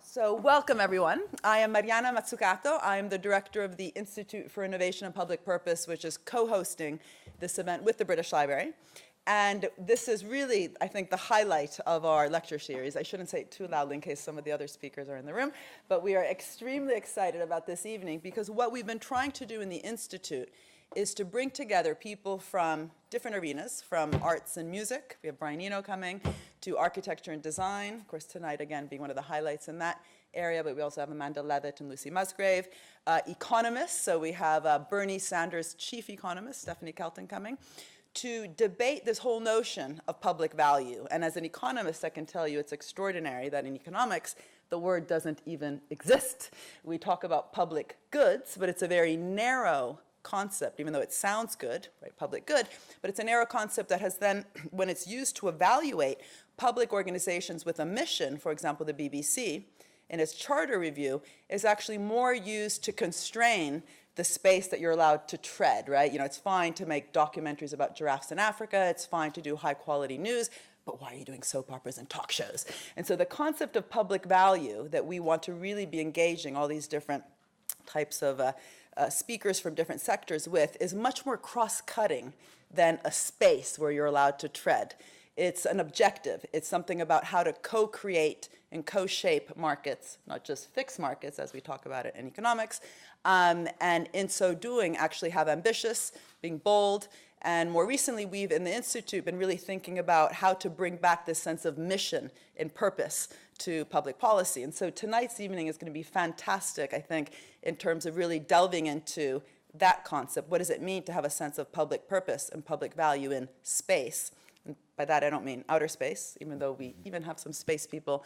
So welcome, everyone. I am Mariana Mazzucato. I am the director of the Institute for Innovation and Public Purpose, which is co-hosting this event with the British Library. And this is really, I think, the highlight of our lecture series. I shouldn't say it too loudly in case some of the other speakers are in the room, but we are extremely excited about this evening because what we've been trying to do in the Institute is to bring together people from different arenas, from arts and music, we have Brian Eno coming, to architecture and design, of course tonight again being one of the highlights in that area, but we also have Amanda Levitt and Lucy Musgrave, economists, so we have Bernie Sanders' chief economist, Stephanie Kelton, coming, to debate this whole notion of public value. And as an economist, I can tell you it's extraordinary that in economics, the word doesn't even exist. We talk about public goods, but it's a very narrow concept, even though it sounds good, right, public good, but it's a narrow concept that has then, when it's used to evaluate public organizations with a mission, for example, the BBC, in its charter review, is actually more used to constrain the space that you're allowed to tread, right? You know, it's fine to make documentaries about giraffes in Africa, it's fine to do high quality news, but why are you doing soap operas and talk shows? And so the concept of public value that we want to really be engaging all these different types of speakers from different sectors with is much more cross-cutting than a space where you're allowed to tread. It's an objective. It's something about how to co-create and co-shape markets, not just fixed markets, as we talk about it in economics, and in so doing actually have ambitious, being bold, and more recently we've in the Institute been really thinking about how to bring back this sense of mission and purpose to public policy. And so tonight's evening is going to be fantastic, I think, in terms of really delving into that concept. What does it mean to have a sense of public purpose and public value in space? And by that I don't mean outer space, even though we even have some space people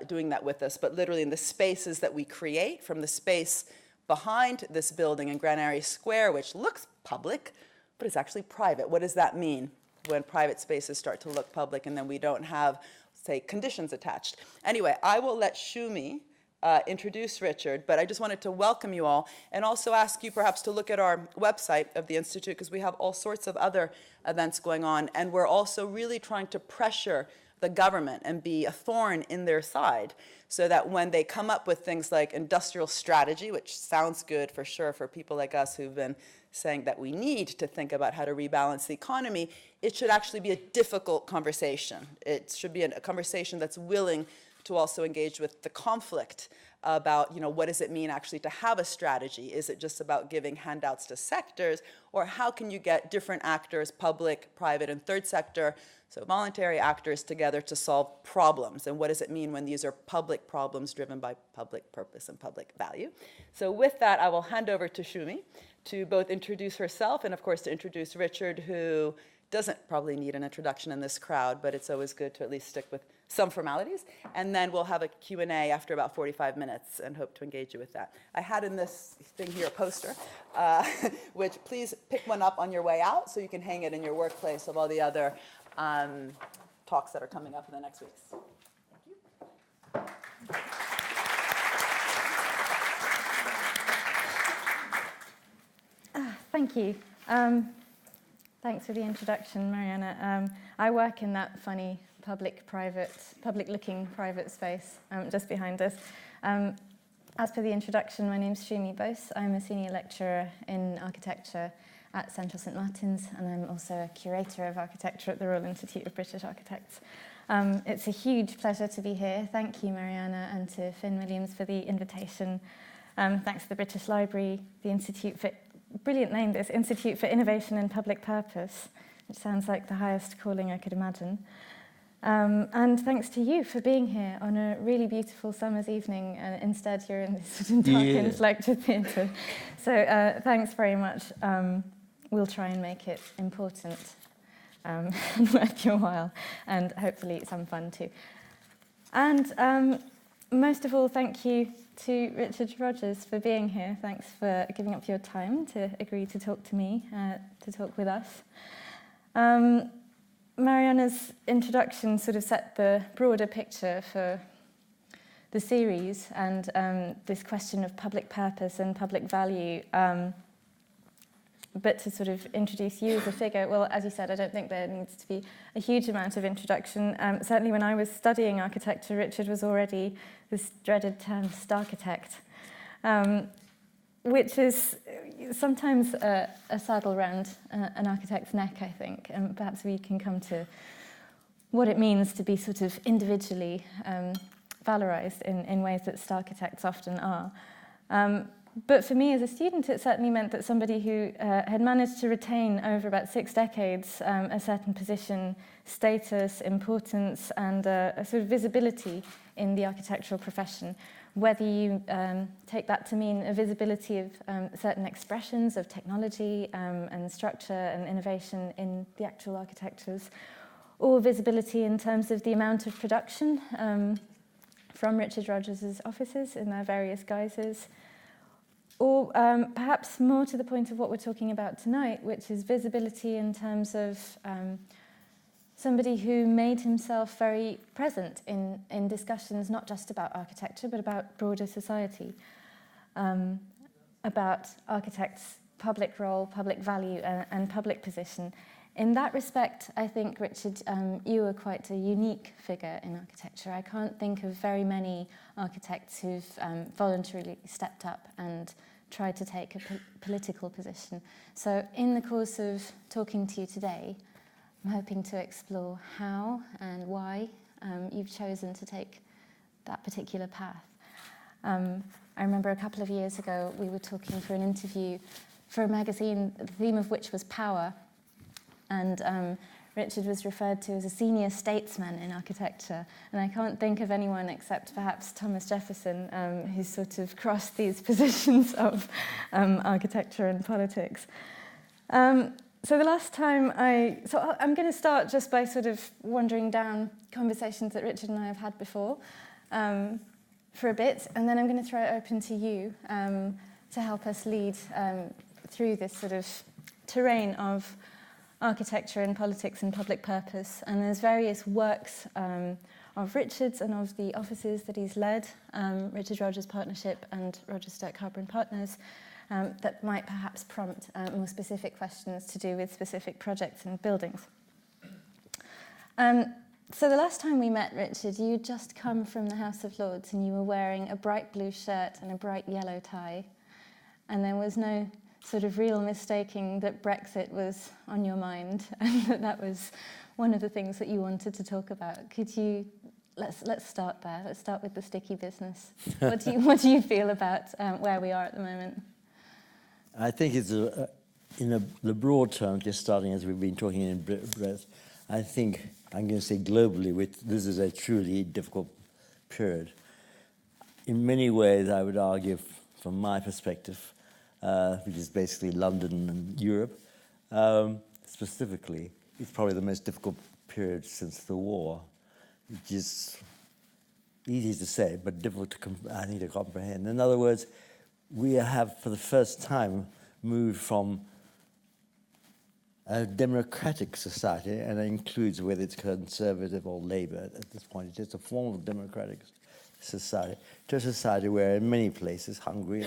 doing that with us, but literally in the spaces that we create, from the space behind this building in Granary Square, which looks public, but it's actually private. What does that mean when private spaces start to look public and then we don't have, say, conditions attached? Anyway, I will let Shumi introduce Richard, but I just wanted to welcome you all and also ask you perhaps to look at our website of the Institute because we have all sorts of other events going on, and we're also really trying to pressure the government and be a thorn in their side so that when they come up with things like industrial strategy, which sounds good for sure for people like us who've been saying that we need to think about how to rebalance the economy, it should actually be a difficult conversation. It should be a conversation that's willing to also engage with the conflict about, you know, what does it mean actually to have a strategy? Is it just about giving handouts to sectors, or how can you get different actors, public, private, and third sector, so voluntary actors together to solve problems? And what does it mean when these are public problems driven by public purpose and public value? So with that, I will hand over to Shumi to both introduce herself and, of course, to introduce Richard, who doesn't probably need an introduction in this crowd, but it's always good to at least stick with some formalities. And then we'll have a Q&A after about 45 minutes and hope to engage you with that. I had in this thing here a poster, which please pick one up on your way out so you can hang it in your workplace of all the other talks that are coming up in the next weeks. Thank you. Thank you. Thanks for the introduction, Mariana. I work in that funny public-looking private space just behind us. As per the introduction, my name's Shumi Bose. I'm a senior lecturer in architecture at Central St Martin's, and I'm also a curator of architecture at the Royal Institute of British Architects. It's a huge pleasure to be here. Thank you, Mariana, and to Finn Williams for the invitation. Thanks to the British Library, the Institute for, brilliant name this, Institute for Innovation and Public Purpose, which sounds like the highest calling I could imagine. And thanks to you for being here on a really beautiful summer's evening, and instead you're in this sort of darkened lecture theatre. So thanks very much. We'll try and make it important and worth your while, and hopefully some fun too. And most of all, thank you to Richard Rogers for being here. Thanks for giving up your time to agree to talk to me, to talk with us. Mariana's introduction sort of set the broader picture for the series, and this question of public purpose and public value but to sort of introduce you as a figure, well, as you said, I don't think there needs to be a huge amount of introduction. Certainly when I was studying architecture, Richard was already this dreaded term, starchitect, which is sometimes a saddle round an architect's neck, I think. And perhaps we can come to what it means to be sort of individually valorized in ways that starchitects often are. But for me as a student, it certainly meant that somebody who had managed to retain over about 6 decades a certain position, status, importance, and a sort of visibility in the architectural profession, whether you take that to mean a visibility of certain expressions of technology and structure and innovation in the actual architectures, or visibility in terms of the amount of production from Richard Rogers' offices in their various guises, or perhaps more to the point of what we're talking about tonight, which is visibility in terms of somebody who made himself very present in discussions not just about architecture, but about broader society, about architects' public role, public value, and public position. In that respect, I think, Richard, you are quite a unique figure in architecture. I can't think of very many architects who've voluntarily stepped up and tried to take a political position. So in the course of talking to you today, I'm hoping to explore how and why you've chosen to take that particular path. I remember a couple of years ago, we were talking for an interview for a magazine, the theme of which was power. And Richard was referred to as a senior statesman in architecture. And I can't think of anyone except perhaps Thomas Jefferson who's sort of crossed these positions of architecture and politics. So the last time I'm going to start just by sort of wandering down conversations that Richard and I have had before for a bit, and then I'm going to throw it open to you to help us lead through this sort of terrain of architecture and politics and public purpose. And there's various works of Richard's and of the offices that he's led, Richard Rogers Partnership and Rogers Sturt Harbour and Partners, that might perhaps prompt more specific questions to do with specific projects and buildings. So the last time we met, Richard, you'd just come from the House of Lords and you were wearing a bright blue shirt and a bright yellow tie. And there was no sort of real mistaking that Brexit was on your mind and that was one of the things that you wanted to talk about. Could you, let's start there. Let's start with the sticky business. What do you feel about where we are at the moment? I think it's in the broad terms, just starting as we've been talking in breadth, I think I'm going to say globally, this is a truly difficult period. In many ways, I would argue, from my perspective, which is basically London and Europe, specifically, it's probably the most difficult period since the war, which is easy to say, but difficult to comprehend. In other words, we have, for the first time, moved from a democratic society, and it includes whether it's conservative or Labour at this point, it's just a form of democratic society, to a society where in many places, Hungary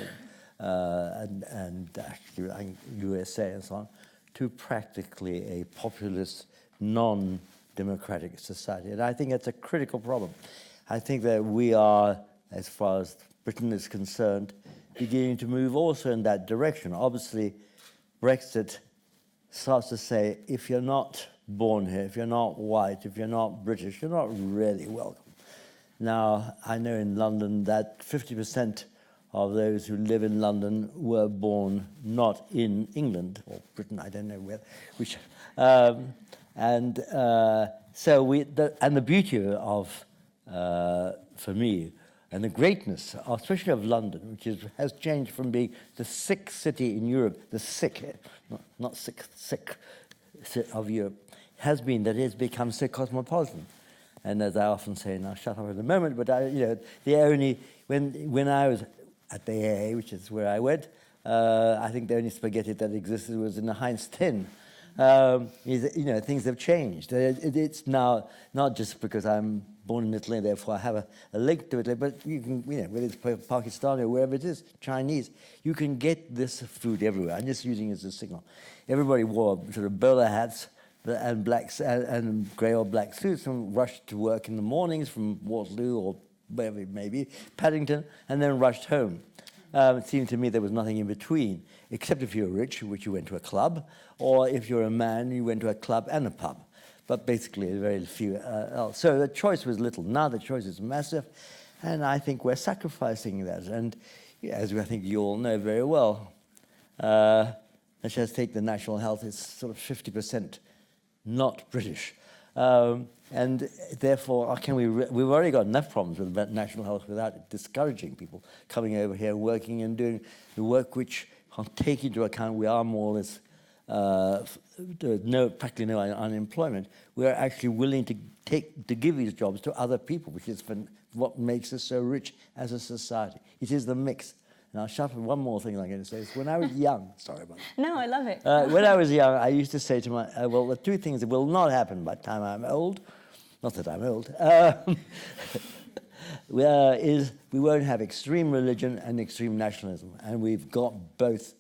and actually USA and so on, to practically a populist, non-democratic society. And I think that's a critical problem. I think that we are, as far as Britain is concerned, beginning to move also in that direction. Obviously, Brexit starts to say, if you're not born here, if you're not white, if you're not British, you're not really welcome. Now, I know in London that 50% of those who live in London were born not in England, or Britain, I don't know where, which, and the beauty of, for me, and the greatness, especially of London, which has changed from being the sick city in Europe, the sick, not sick of Europe, has been that it has become so cosmopolitan. And as I often say, and I'll shut up in a moment, but when I was at the AA, which is where I went, I think the only spaghetti that existed was in the Heinz tin. Things have changed. It's now not just because I'm born in Italy, therefore I have a link to Italy, but you can, whether it's Pakistani or wherever it is, Chinese, you can get this food everywhere. I'm just using it as a signal. Everybody wore sort of bowler hats and blacks and grey or black suits and rushed to work in the mornings from Waterloo or wherever it may be, Paddington, and then rushed home. It seemed to me there was nothing in between, except if you were rich, which you went to a club, or if you're a man, you went to a club and a pub. But basically, very few else. So the choice was little. Now the choice is massive, and I think we're sacrificing that. And as I think you all know very well, let's just take the national health, it's sort of 50% not British. And therefore, we've already got enough problems with national health without discouraging people coming over here, working and doing the work which, take into account we are more or less practically no unemployment. We are actually willing to give these jobs to other people, which is what makes us so rich as a society. It is the mix. And I'll shuffle one more thing I'm going to say. Is when I was young, sorry about that. No, I love it. When I was young, I used to say to well, the two things that will not happen by the time I'm old, not that I'm old, is we won't have extreme religion and extreme nationalism. And we've got both.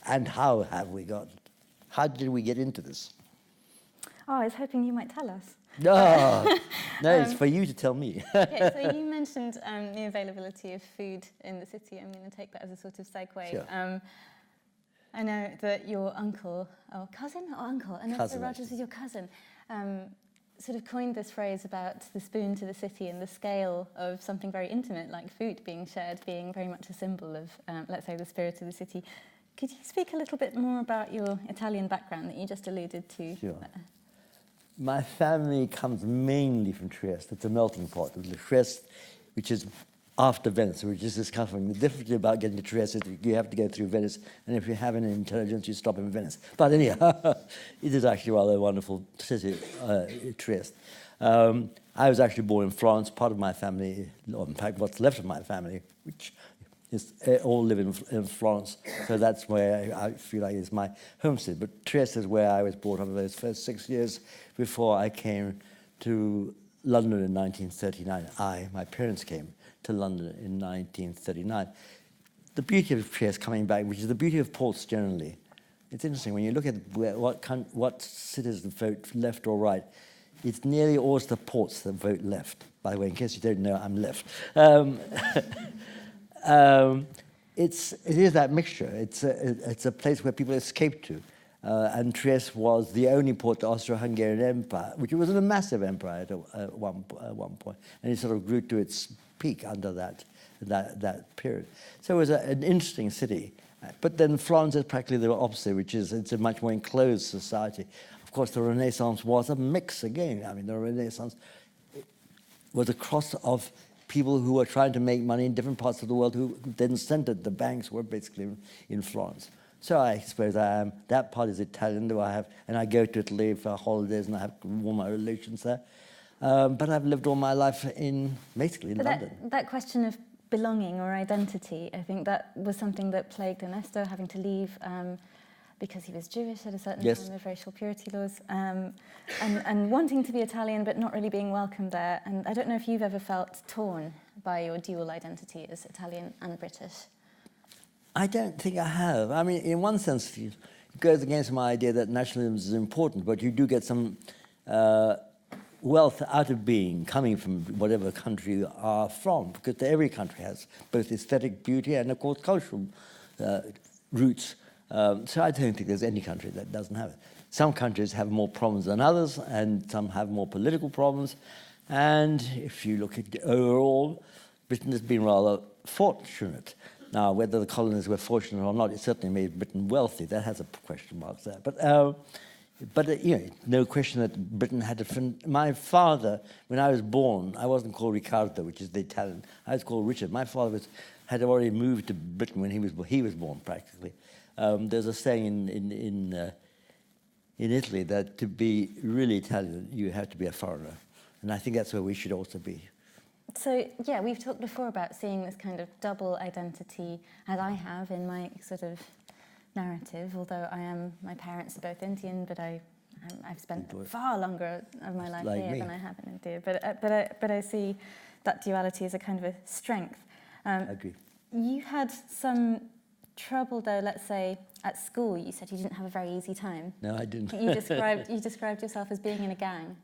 And how have we got it? How did we get into this? Oh, I was hoping you might tell us. No, it's for you to tell me. Okay, so you mentioned the availability of food in the city. I'm going to take that as a sort of segue. Sure. I know that your uncle, or cousin or uncle, and Cousin, Rogers is your cousin, sort of coined this phrase about the spoon to the city and the scale of something very intimate like food being shared being very much a symbol of, let's say, the spirit of the city. Could you speak a little bit more about your Italian background that you just alluded to? Sure. My family comes mainly from Trieste. It's a melting pot. Trieste, which is after Venice. We were just discovering the difficulty about getting to Trieste is you have to go through Venice, and if you have any intelligence, you stop in Venice. But anyhow, it is actually rather a wonderful city, Trieste. I was actually born in Florence. Part of my family, or in fact, what's left of my family, which all live in Florence, so that's where I feel like it's my homestead. But Trieste is where I was brought up those first 6 years before I came to London in 1939. My parents came to London in 1939. The beauty of Trieste coming back, which is the beauty of ports generally, it's interesting when you look at what cities vote left or right. It's nearly always the ports that vote left. By the way, in case you don't know, I'm left. It is that mixture. It's a place where people escape to. And Trieste was the only port to the Austro-Hungarian Empire, which was a massive empire at one point. And it sort of grew to its peak under that period. So it was an interesting city. But then Florence is practically the opposite, which is it's a much more enclosed society. Of course, the Renaissance was a mix again. I mean, the Renaissance was a cross of people who were trying to make money in different parts of the world who then centered, the banks were basically in Florence. So I suppose I am, that part is Italian, though and I go to Italy for holidays and I have all my relations there. But I've lived all my life basically in London. That question of belonging or identity, I think that was something that plagued Ernesto, having to leave because he was Jewish at a certain time of racial purity laws, and wanting to be Italian but not really being welcome there. And I don't know if you've ever felt torn by your dual identity as Italian and British. I don't think I have. I mean, in one sense, it goes against my idea that nationalism is important, but you do get some wealth out of being coming from whatever country you are from, because every country has both aesthetic beauty and, of course, cultural roots. So I don't think there's any country that doesn't have it. Some countries have more problems than others, and some have more political problems. And if you look at overall, Britain has been rather fortunate. Now, whether the colonies were fortunate or not, it certainly made Britain wealthy. That has a question mark there. But no question that Britain had my father, when I was born, I wasn't called Riccardo, which is the Italian. I was called Richard. My father had already moved to Britain when he was born, practically. There's a saying in Italy that to be really Italian, you have to be a foreigner. And I think that's where we should also be. So, yeah, we've talked before about seeing this kind of double identity, as I have in my sort of narrative, although my parents are both Indian, but I've spent far longer of my life like here me. than I have in India. But I see that duality as a kind of a strength. I agree. You had some trouble, though, let's say, at school. You said you didn't have a very easy time. No, I didn't. You described yourself as being in a gang.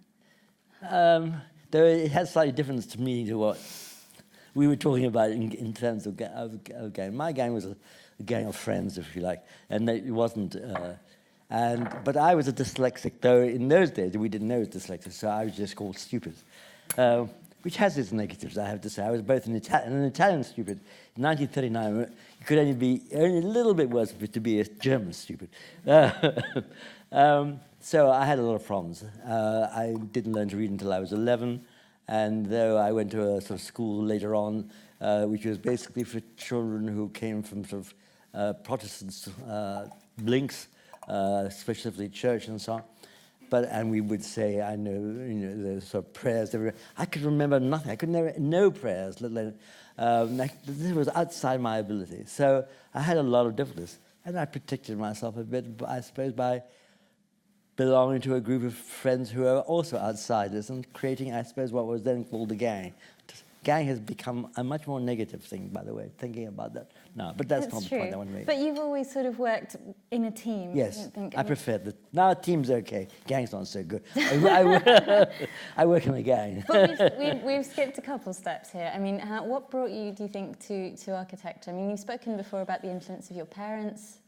Though it has slightly difference to me to what we were talking about in terms of gang. My gang was a gang of friends, if you like, and it wasn't. But I was a dyslexic, though in those days we didn't know it was dyslexic, so I was just called stupid, which has its negatives, I have to say. I was both an Italian stupid. In 1939, you could only a little bit worse to be a German stupid. So I had a lot of problems. I didn't learn to read until I was 11, and though I went to a sort of school later on, which was basically for children who came from sort of Protestant links, especially church and so on. And we would say, I know, the sort of prayers. I could remember nothing. I could never know prayers, let alone. This was outside my ability. So I had a lot of difficulties. And I protected myself a bit, I suppose, by belonging to a group of friends who are also outsiders and creating, I suppose, what was then called the gang. Gang has become a much more negative thing, by the way, thinking about that now. But that's not the point I want to make. But you've always sort of worked in a team. Yes, I prefer that. Now team's okay. Gang's not so good. I work in a gang. But we've skipped a couple steps here. I mean, what brought you, do you think, to architecture? I mean, you've spoken before about the influence of your parents.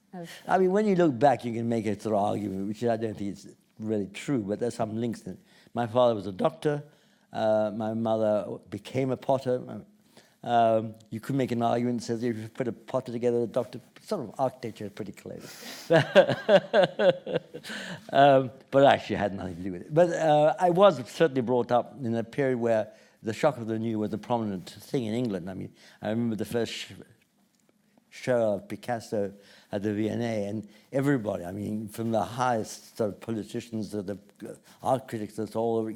I mean, when you look back, you can make a sort of argument, which I don't think is really true, but there's some links in it. My father was a doctor. My mother became a potter. You could make an argument that says if you put a potter together, a doctor, sort of architecture is pretty clever. But actually had nothing to do with it. But I was certainly brought up in a period where the shock of the new was a prominent thing in England. I mean, I remember the first show of Picasso at the V&A, and everybody, I mean, from the highest sort of politicians to the art critics, that's all over,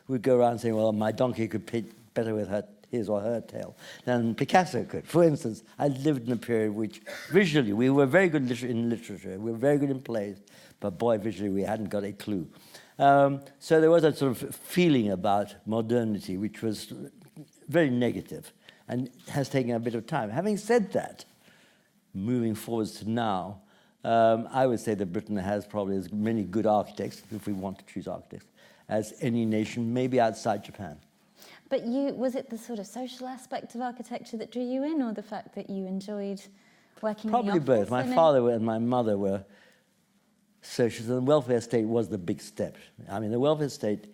would go around saying, well, my donkey could paint better with his or her tail than Picasso could. For instance, I lived in a period which, visually, we were very good in literature, we were very good in plays, but boy, visually, we hadn't got a clue. So there was a sort of feeling about modernity which was very negative and has taken a bit of time. Having said that, moving forwards to now, I would say that Britain has probably as many good architects, if we want to choose architects, as any nation, maybe outside Japan. But was it the sort of social aspect of architecture that drew you in, or the fact that you enjoyed working Probably in the office? both. My father and my mother were socialists, and the welfare state was the big step. I mean, the welfare state,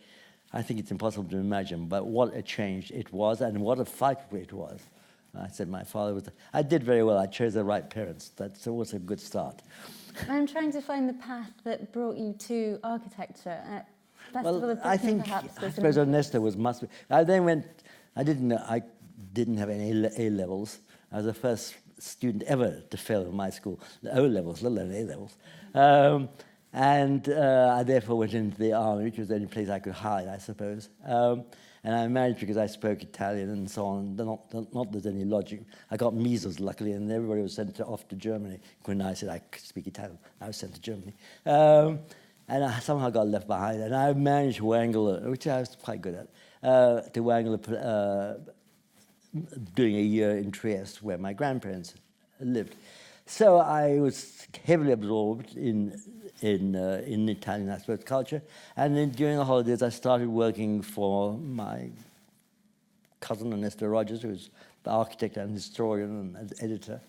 I think it's impossible to imagine, but what a change it was, and what a fight it was. I said my father was... I did very well. I chose the right parents. That's always a good start. I'm trying to find the path that brought you to architecture. Festival of Britain, I think, perhaps, I suppose Ernesto must be... I then went... I didn't have any A-levels. I was the first student ever to fail in my school. The O-levels, let alone A-levels. I therefore went into the army, which was the only place I could hide, I suppose. And I managed because I spoke Italian and so on. Not that there's any logic. I got measles, luckily, and everybody was sent off to Germany. When I said I could speak Italian, I was sent to Germany. And I somehow got left behind. And I managed to wangle, which I was quite good at, to wangle doing a year in Trieste, where my grandparents lived. So I was heavily absorbed in Italian, I suppose, culture. And then during the holidays, I started working for my cousin, Ernesto Rogers, who's the architect and historian and editor.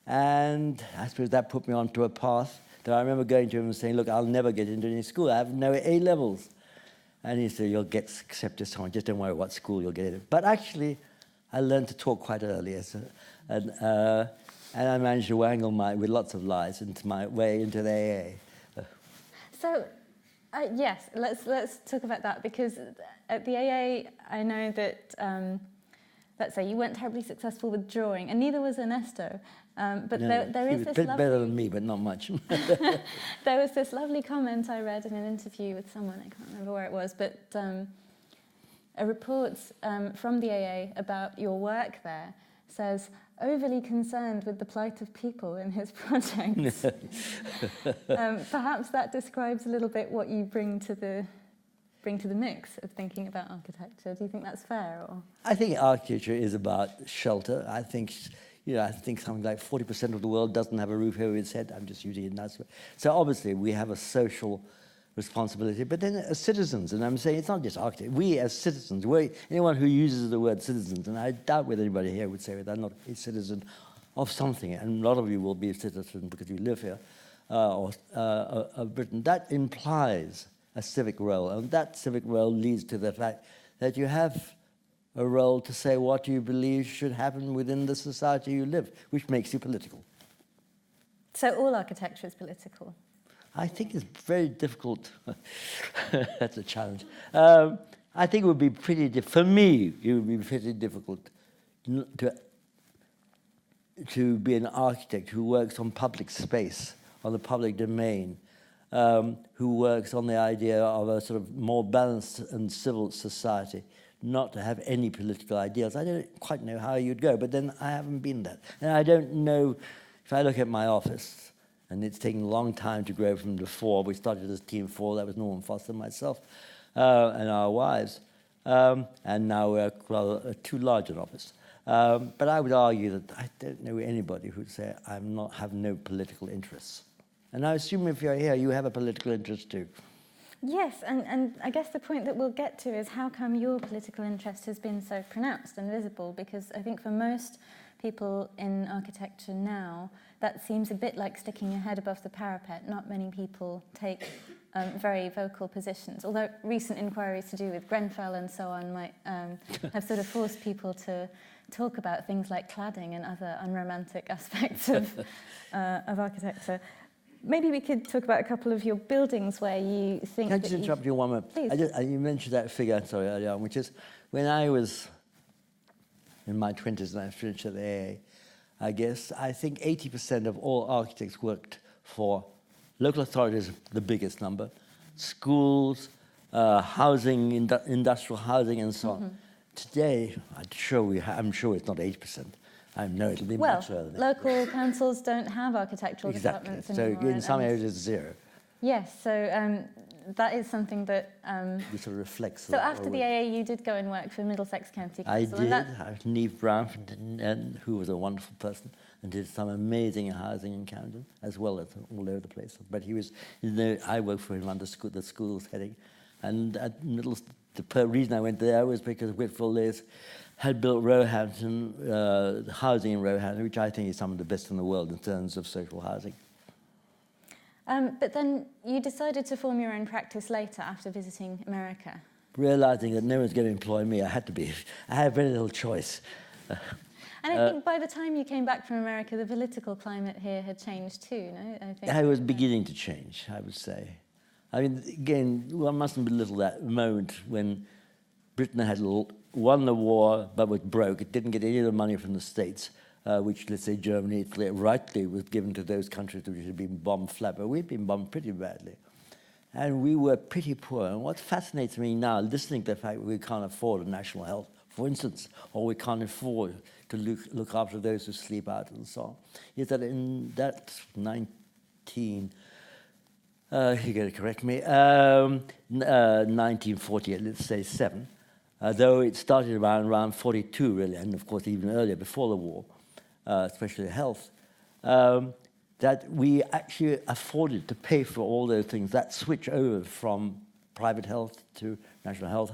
And I suppose that put me onto a path that I remember going to him and saying, look, I'll never get into any school. I have no A-levels. And he said, you'll get accepted somewhere. Just don't worry what school you'll get in. But actually, I learned to talk quite early. And I managed to wangle with lots of lies into my way into the AA. So, yes, let's talk about that, because at the AA, I know that, let's say, you weren't terribly successful with drawing, and neither was Ernesto. But no, there is he was this a bit better than me, but not much. There was this lovely comment I read in an interview with someone, I can't remember where it was, but a report from the AA about your work there, says, overly concerned with the plight of people in his projects. Perhaps that describes a little bit what you bring to the mix of thinking about architecture. Do you think that's fair? Or? I think architecture is about shelter. I think something like 40% of the world doesn't have a roof over its head. I'm just using it now. So obviously we have a social responsibility, but then as citizens, and I'm saying it's not just architects, we as citizens, anyone who uses the word citizens, and I doubt whether anybody here would say that I'm not a citizen of something, and a lot of you will be a citizen because you live here, of Britain, that implies a civic role, and that civic role leads to the fact that you have a role to say what you believe should happen within the society you live, which makes you political. So all architecture is political? I think it's very difficult. That's a challenge. I think it would be for me, it would be pretty difficult to be an architect who works on public space, on the public domain, who works on the idea of a sort of more balanced and civil society, not to have any political ideals. I don't quite know how you'd go, but then I haven't been that. And I don't know, if I look at my office, and it's taken a long time to grow from the 4. We started as Team 4, that was Norman Foster and myself, and our wives. And now we're rather too large an office. But I would argue that I don't know anybody who'd say have no political interests. And I assume if you're here, you have a political interest too. Yes, and I guess the point that we'll get to is how come your political interest has been so pronounced and visible? Because I think for most people in architecture now, that seems a bit like sticking your head above the parapet. Not many people take very vocal positions, although recent inquiries to do with Grenfell and so on might have sort of forced people to talk about things like cladding and other unromantic aspects of architecture. Maybe we could talk about a couple of your buildings where you think. Can I just interrupt you one moment? Please. You mentioned that figure, sorry, earlier on, which is when I was in my 20s and I finished at the AA, I think 80% of all architects worked for local authorities, the biggest number, schools, housing, industrial housing, and so on. Today, I'm sure it's not 8%. I know it'll be much further than that. Local councils don't have architectural departments anymore. So in some areas it's zero. Yes, so that is something that... It sort of reflects So after the AA, you did go and work for Middlesex County Council. I did. Neve Brown, who was a wonderful person, and did some amazing housing in Camden, as well as all over the place. But he was, I worked for him under the school's heading. And at the reason I went there was because Whitehall had built Roehampton, housing in Roehampton, which I think is some of the best in the world in terms of social housing. But then you decided to form your own practice later after visiting America. Realising that no one's going to employ me, I had very little choice. And I think by the time you came back from America, the political climate here had changed too, no? I think it was beginning to change, I would say. I mean, again, one mustn't belittle that moment when Britain had won the war but was broke. It didn't get any of the money from the States, which, let's say, Germany, Italy, rightly was given to those countries which had been bombed flat, but we'd been bombed pretty badly. And we were pretty poor. And what fascinates me now, listening to the fact that we can't afford a national health, for instance, or we can't afford to look after those who sleep out and so on, is that in that you're going to correct me, 1948, let's say 7, though it started around 42, really, and of course even earlier, before the war, especially health, that we actually afforded to pay for all those things. That switch over from private health to national health,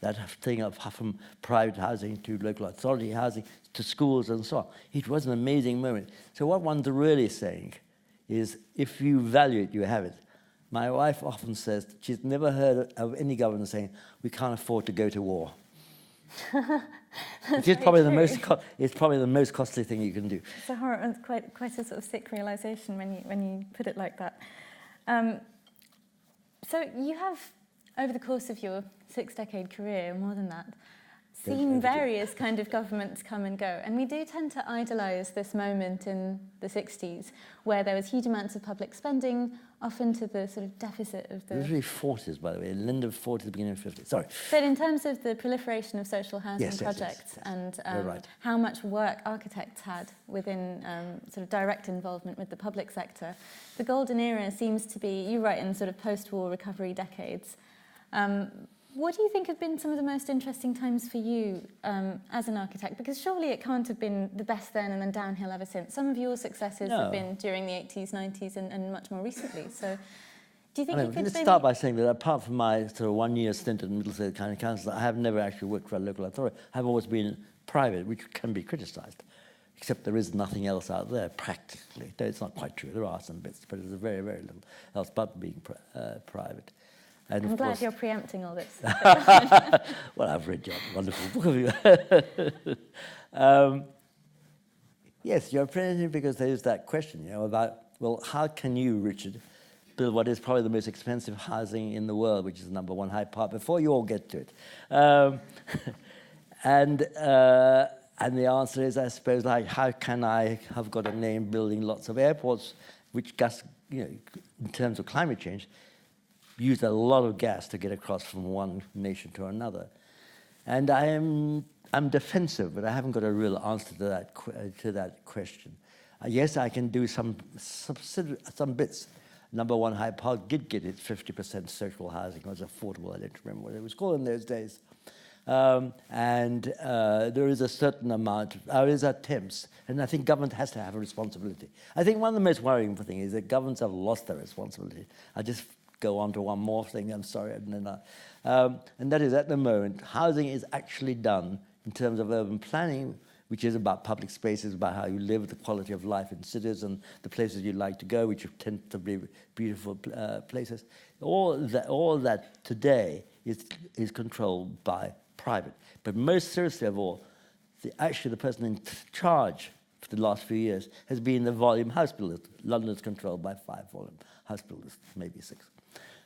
that thing from private housing to local authority housing to schools and so on. It was an amazing moment. So what one's really saying is if you value it, you have it. My wife often says she's never heard of any government saying, we can't afford to go to war. It's probably the most costly thing you can do. It's quite a sort of sick realisation when you put it like that. So you have, over the course of your 6-decade career, more than that, seen various kind of governments come and go. And we do tend to idolise this moment in the 60s, where there was huge amounts of public spending, often to the sort of deficit of the... It was really 40s, by the way, end of 40s, the beginning of 50s. Sorry. But in terms of the proliferation of social housing Yes, projects yes. and You're right. how much work architects had within sort of direct involvement with the public sector, the golden era seems to be, you write, in sort of post-war recovery decades. What do you think have been some of the most interesting times for you as an architect? Because surely it can't have been the best then and then downhill ever since. Some of your successes have been during the 80s, 90s and much more recently. So do you think you could let's start by saying that apart from my sort of 1 year stint in Middlesex County Council, I have never actually worked for a local authority. I've always been private, which can be criticised, except there is nothing else out there, practically. No, it's not quite true. There are some bits, but there's very, very little else but being private. And I'm glad you're preempting all this. Well, I've read your wonderful book of you. Yes, you're preempting because there's that question, about, well, how can you, Richard, build what is probably the most expensive housing in the world, which is the #1 Hyde Park, before you all get to it? And the answer is, I suppose, like, how can I have got a name building lots of airports, which gas, in terms of climate change, use a lot of gas to get across from one nation to another. And I'm defensive, but I haven't got a real answer to that question. Yes, I can do some bits. #1 Hyde Park did get its 50% social housing. It was affordable. I don't remember what it was called in those days. There is a certain amount, there is attempts, and I think government has to have a responsibility. I think one of the most worrying things is that governments have lost their responsibility. I just go on to one more thing, I'm sorry, and that is, at the moment, housing is actually done in terms of urban planning, which is about public spaces, about how you live, the quality of life in cities, and the places you like to go, which tend to be beautiful places. All that today is controlled by private. But most seriously of all, the person in charge for the last few years has been the volume house builders. London is controlled by 5 volume house builders, maybe 6.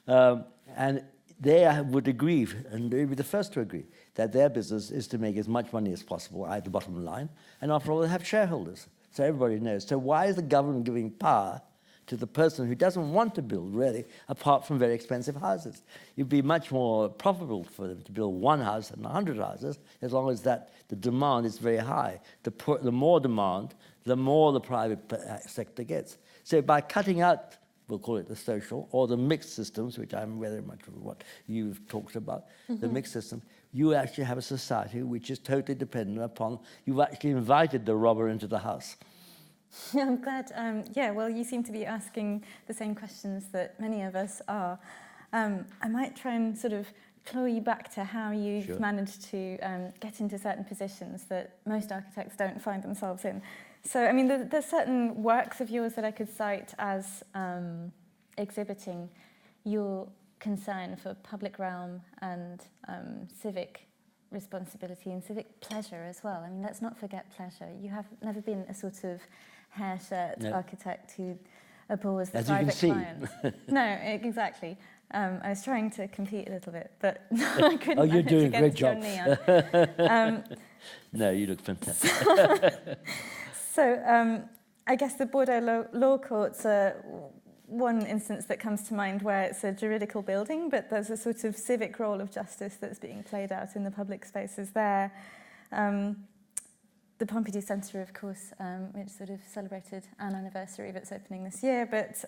And they would agree, and they would be the first to agree, that their business is to make as much money as possible at the bottom line, and after all, they have shareholders, so everybody knows. So why is the government giving power to the person who doesn't want to build, really, apart from very expensive houses? It'd be much more profitable for them to build 1 house than 100 houses, as long as the demand is very high. The more demand, the more the private sector gets. So by cutting out, we'll call it the social, or the mixed systems, which I'm very much of what you've talked about, the mixed system, you actually have a society which is totally dependent upon, you've actually invited the robber into the house. I'm glad, well, you seem to be asking the same questions that many of us are. I might try and sort of claw you back to how you've managed to get into certain positions that most architects don't find themselves in. So, I mean, there's certain works of yours that I could cite as exhibiting your concern for public realm and civic responsibility and civic pleasure as well. I mean, let's not forget pleasure. You have never been a sort of hair shirt architect who abhors the private client. No, exactly. I was trying to compete a little bit, but I couldn't. Oh, you're doing a great job. No, you look fantastic. So I guess the Bordeaux Law Courts are one instance that comes to mind where it's a juridical building, but there's a sort of civic role of justice that's being played out in the public spaces there. The Pompidou Centre, of course, which sort of celebrated an anniversary of its opening this year, but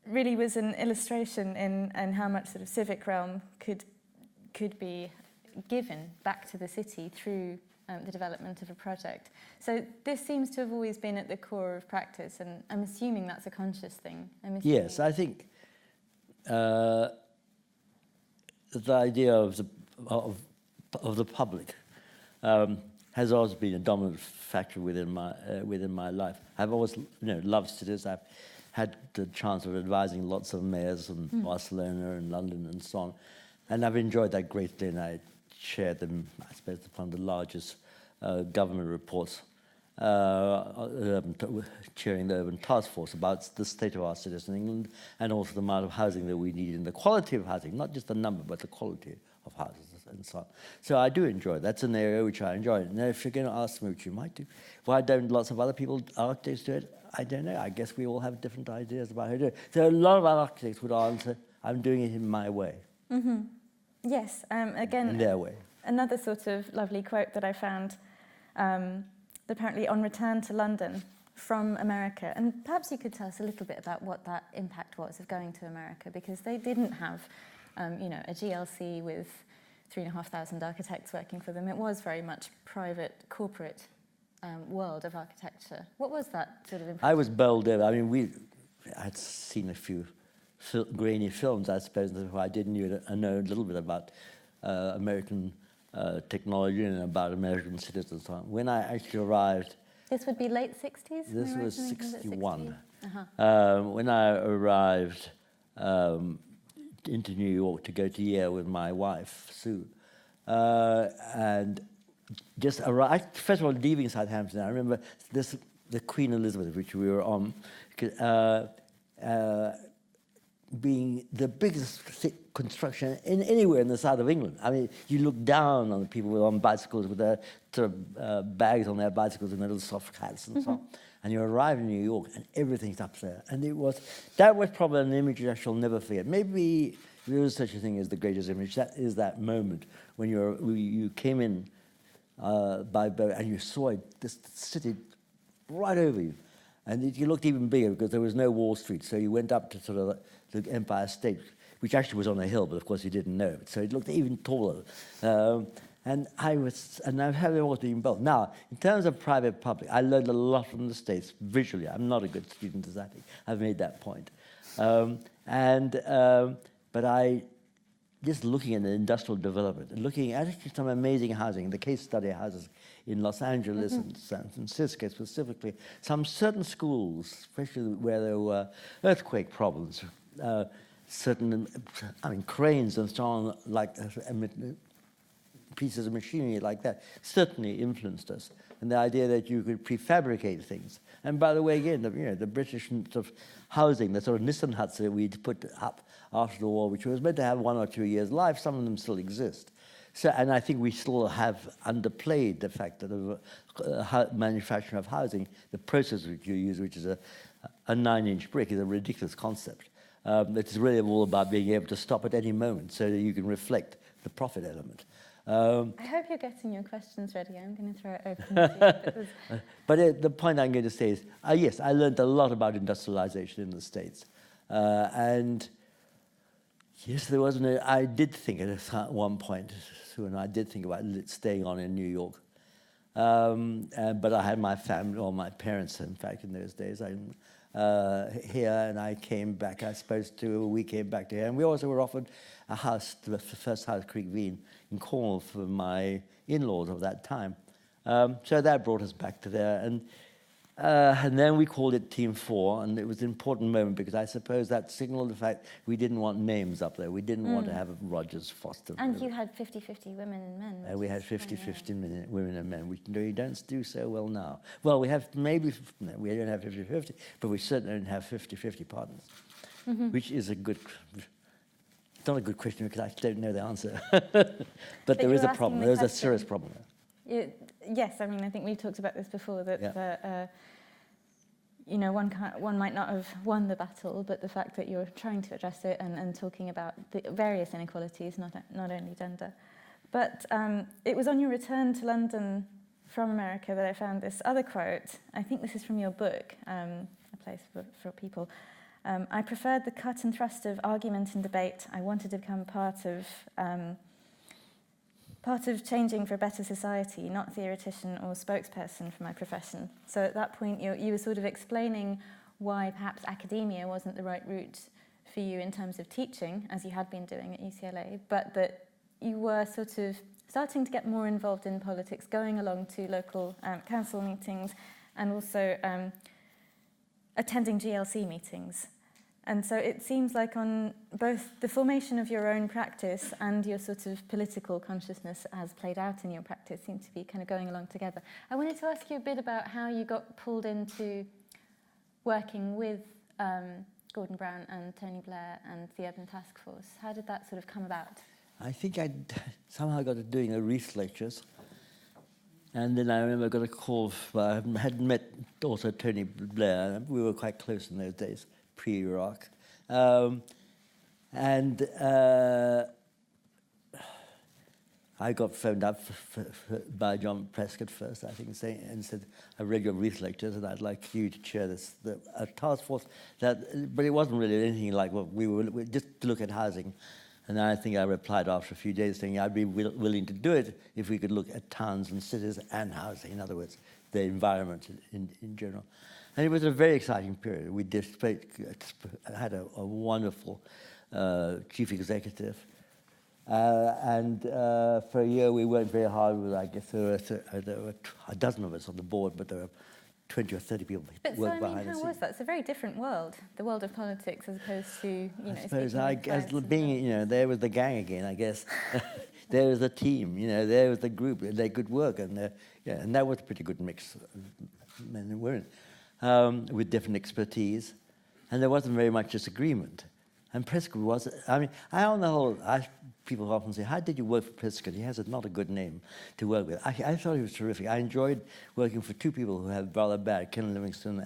really was an illustration in how much sort of civic realm could be given back to the city through the development of a project. So this seems to have always been at the core of practice, and I'm assuming that's a conscious thing. Yes, I think the idea of the public has always been a dominant factor within my life. I've always loved cities. I've had the chance of advising lots of mayors in Barcelona and London and so on, and I've enjoyed that greatly, and I chaired them, I suppose, one of the largest government reports, chairing the Urban Task Force about the state of our cities in England, and also the amount of housing that we need and the quality of housing, not just the number, but the quality of houses and so on. So I do enjoy it. That's an area which I enjoy. Now, if you're going to ask me, which you might do, why don't lots of other people, architects, do it? I don't know. I guess we all have different ideas about how to do it. So a lot of architects would answer, I'm doing it in my way. Mm-hmm. Yes, again, in their way. Another sort of lovely quote that I found, apparently on return to London from America, and perhaps you could tell us a little bit about what that impact was of going to America, because they didn't have, a GLC with 3,500 architects working for them. It was very much private, corporate world of architecture. What was that sort of impact? I was bowled over. I mean, I'd seen a few grainy films, I suppose, before I did know a little bit about American technology and about American citizens. When I actually arrived... This would be late 60s? This was 61. Uh-huh. When I arrived into New York to go to Yale with my wife, Sue, and just arrived, first of all, leaving Southampton, I remember the Queen Elizabeth, which we were on, being the biggest construction anywhere in the south of England. I mean, you look down on the people on bicycles with their sort of bags on their bicycles and their little soft hats and so on. And you arrive in New York and everything's up there. And that was probably an image I shall never forget. Maybe there is such a thing as the greatest image. That is that moment when you came in by boat and you saw this city right over you. And you looked even bigger because there was no Wall Street. So you went up to sort of the Empire State, which actually was on a hill, but of course you didn't know it. So it looked even taller. And I've had all been both. Now, in terms of private public, I learned a lot from the States visually. I'm not a good student, as I think. I've made that point. But I, just looking at the industrial development and looking at actually some amazing housing, the case study houses in Los Angeles and San Francisco specifically, some certain schools, especially where there were earthquake problems, cranes and so on, like pieces of machinery like that, certainly influenced us. And the idea that you could prefabricate things. And by the way, again, the British sort of housing, the sort of Nissan huts that we'd put up after the war, which was meant to have 1 or 2 years' life, some of them still exist. So, and I think we still have underplayed the fact that the manufacturing of housing, the process which you use, which is a 9-inch brick, is a ridiculous concept. It's really all about being able to stop at any moment so that you can reflect the profit element. I hope you're getting your questions ready. I'm going to throw it open to you. But the point I'm going to say is, yes, I learned a lot about industrialization in the States. And yes, I did think at one point, Sue and I did think about staying on in New York. But I had my family, or my parents, in fact, in those days, here, and I came back, we came back to here. And we also were offered a house, the first house, Creek Veen, in Cornwall for my in-laws of that time. So that brought us back to there. And then we called it Team 4, and it was an important moment because I suppose that signaled the fact we didn't want names up there. We didn't want to have Rogers, Foster. And you had 50-50 women and men. We had 50-50 women and men, which we don't do so well now. Well, we have we don't have 50-50, but we certainly don't have 50-50 partners, which is it's not a good question because I don't know the answer. But there is a problem. There is a serious problem there. Yes, I mean, I think we talked about this before, that one might not have won the battle, but the fact that you're trying to address it and talking about the various inequalities, not only gender. But it was on your return to London from America that I found this other quote. I think this is from your book, A Place for People. I preferred the cut and thrust of argument and debate. I wanted to become part of changing for a better society, not theoretician or spokesperson for my profession. So at that point, you were sort of explaining why perhaps academia wasn't the right route for you in terms of teaching, as you had been doing at UCLA, but that you were sort of starting to get more involved in politics, going along to local council meetings, and also attending GLC meetings. And so it seems like on both the formation of your own practice and your sort of political consciousness as played out in your practice seem to be kind of going along together. I wanted to ask you a bit about how you got pulled into working with Gordon Brown and Tony Blair and the Urban Task Force. How did that sort of come about? I think I somehow got to doing a Reese lectures. And then I remember I got a call, I had met also Tony Blair. We were quite close in those days, pre-Iraq. I got phoned up by John Prescott first, I think, and said, I read your Reese lectures and I'd like you to chair a task force. But it wasn't really anything like what we were, just to look at housing. And I think I replied after a few days saying I'd be willing to do it if we could look at towns and cities and housing, in other words, the environment in general. And it was a very exciting period. We had a wonderful chief executive. For a year we worked very hard with, I guess there were a dozen of us on the board, but there were 20 or 30 people working behind the scenes. How was that? It's a very different world, the world of politics, as opposed to, I suppose, as being, there was the gang again, I guess. There was the team, there was the group, they could work, and that was a pretty good mix of men and women, with different expertise, and there wasn't very much disagreement. And Prescott was, on the whole, people often say, how did you work for Prescott? He has not a good name to work with. I thought he was terrific. I enjoyed working for two people who had rather bad, Ken Livingstone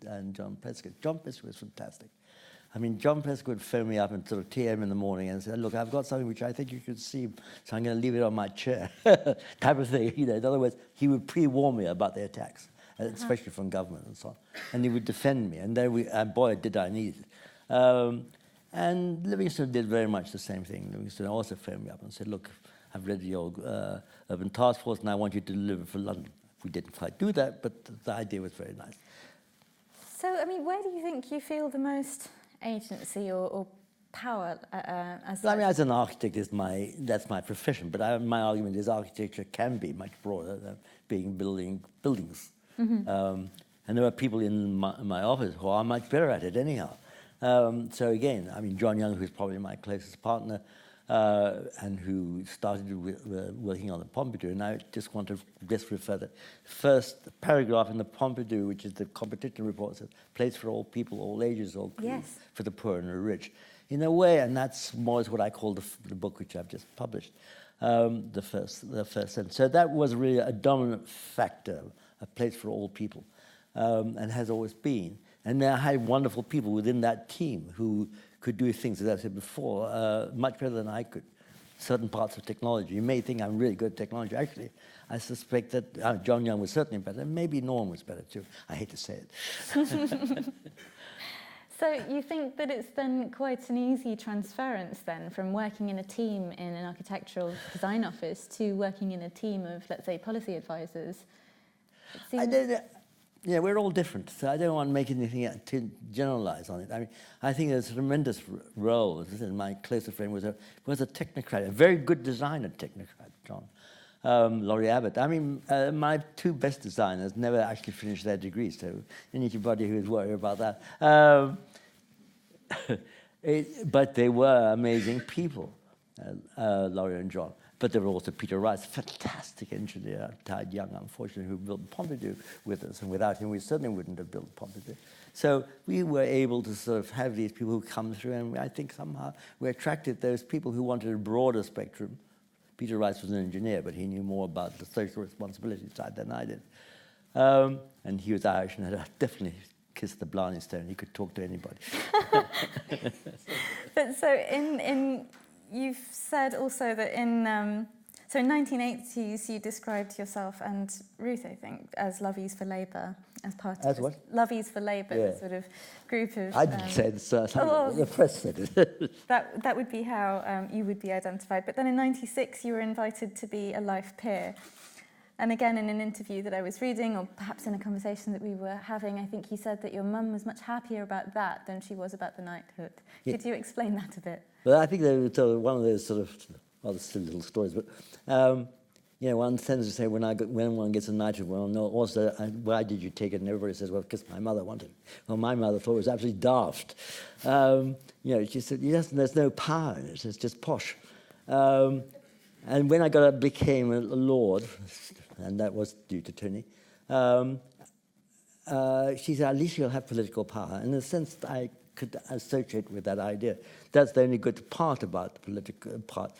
and John Prescott. John Prescott was fantastic. John Prescott would phone me up at sort of 10 a.m. in the morning and say, look, I've got something which I think you should see, so I'm going to leave it on my chair, type of thing. In other words, he would pre-warn me about the attacks, especially from government and so on. And he would defend me, and then boy, did I need it. And Livingstone did very much the same thing. Livingstone also phoned me up and said, look, I've read your urban task force and I want you to deliver for London. We didn't quite do that, but the idea was very nice. So, where do you think you feel the most agency or power as as an architect, that's my profession, but my argument is architecture can be much broader than being buildings. Mm-hmm. And there are people in my office who are much better at it anyhow. So again, John Young, who's probably my closest partner, and who started working on the Pompidou, and I just want to refer the first paragraph in the Pompidou, which is the competition report, says, place for all people, all ages, all creeds, yes, for the poor and the rich. In a way, and that's more is what I call the book which I've just published, the first sentence. So that was really a dominant factor, a place for all people, and has always been. And I had wonderful people within that team who could do things, as I said before, much better than I could. Certain parts of technology. You may think I'm really good at technology. Actually, I suspect that John Young was certainly better. Maybe Norm was better too. I hate to say it. So you think that it's then quite an easy transference then from working in a team in an architectural design office to working in a team of, let's say, policy advisors? Yeah, we're all different, so I don't want to make anything to generalize on it. I think there's a tremendous role. My closest friend was a technocrat, a very good designer technocrat, John. Laurie Abbott. My two best designers never actually finished their degrees, so anybody who is worried about that. But they were amazing people, Laurie and John. But there was also Peter Rice, fantastic engineer, died young, unfortunately, who built Pompidou with us. And without him, we certainly wouldn't have built Pompidou. So we were able to sort of have these people who come through, and I think somehow we attracted those people who wanted a broader spectrum. Peter Rice was an engineer, but he knew more about the social responsibility side than I did. And he was Irish and had definitely kissed the Blarney Stone. He could talk to anybody. But so you've said also that in 1980s you described yourself and Ruth, I think, as Lovies for Labour, as part of what? Lovies for Labour, the sort of group of. I didn't say it, the press said it. that would be how you would be identified. But then in '96 you were invited to be a life peer. And again, in an interview that I was reading, or perhaps in a conversation that we were having, I think you said that your mum was much happier about that than she was about the knighthood. Yeah. Could you explain that a bit? Well, I think they were one of those sort of rather silly little stories. But one tends to say when one gets a knighthood, well, no, also, why did you take it? And everybody says, well, because my mother wanted it. Well, my mother thought it was absolutely daft. She said, yes, there's no power in it. It's just posh. And when I became a lord, and that was due to Tony, she said, at least you'll have political power. In a sense, I could associate with that idea. That's the only good part about the political part.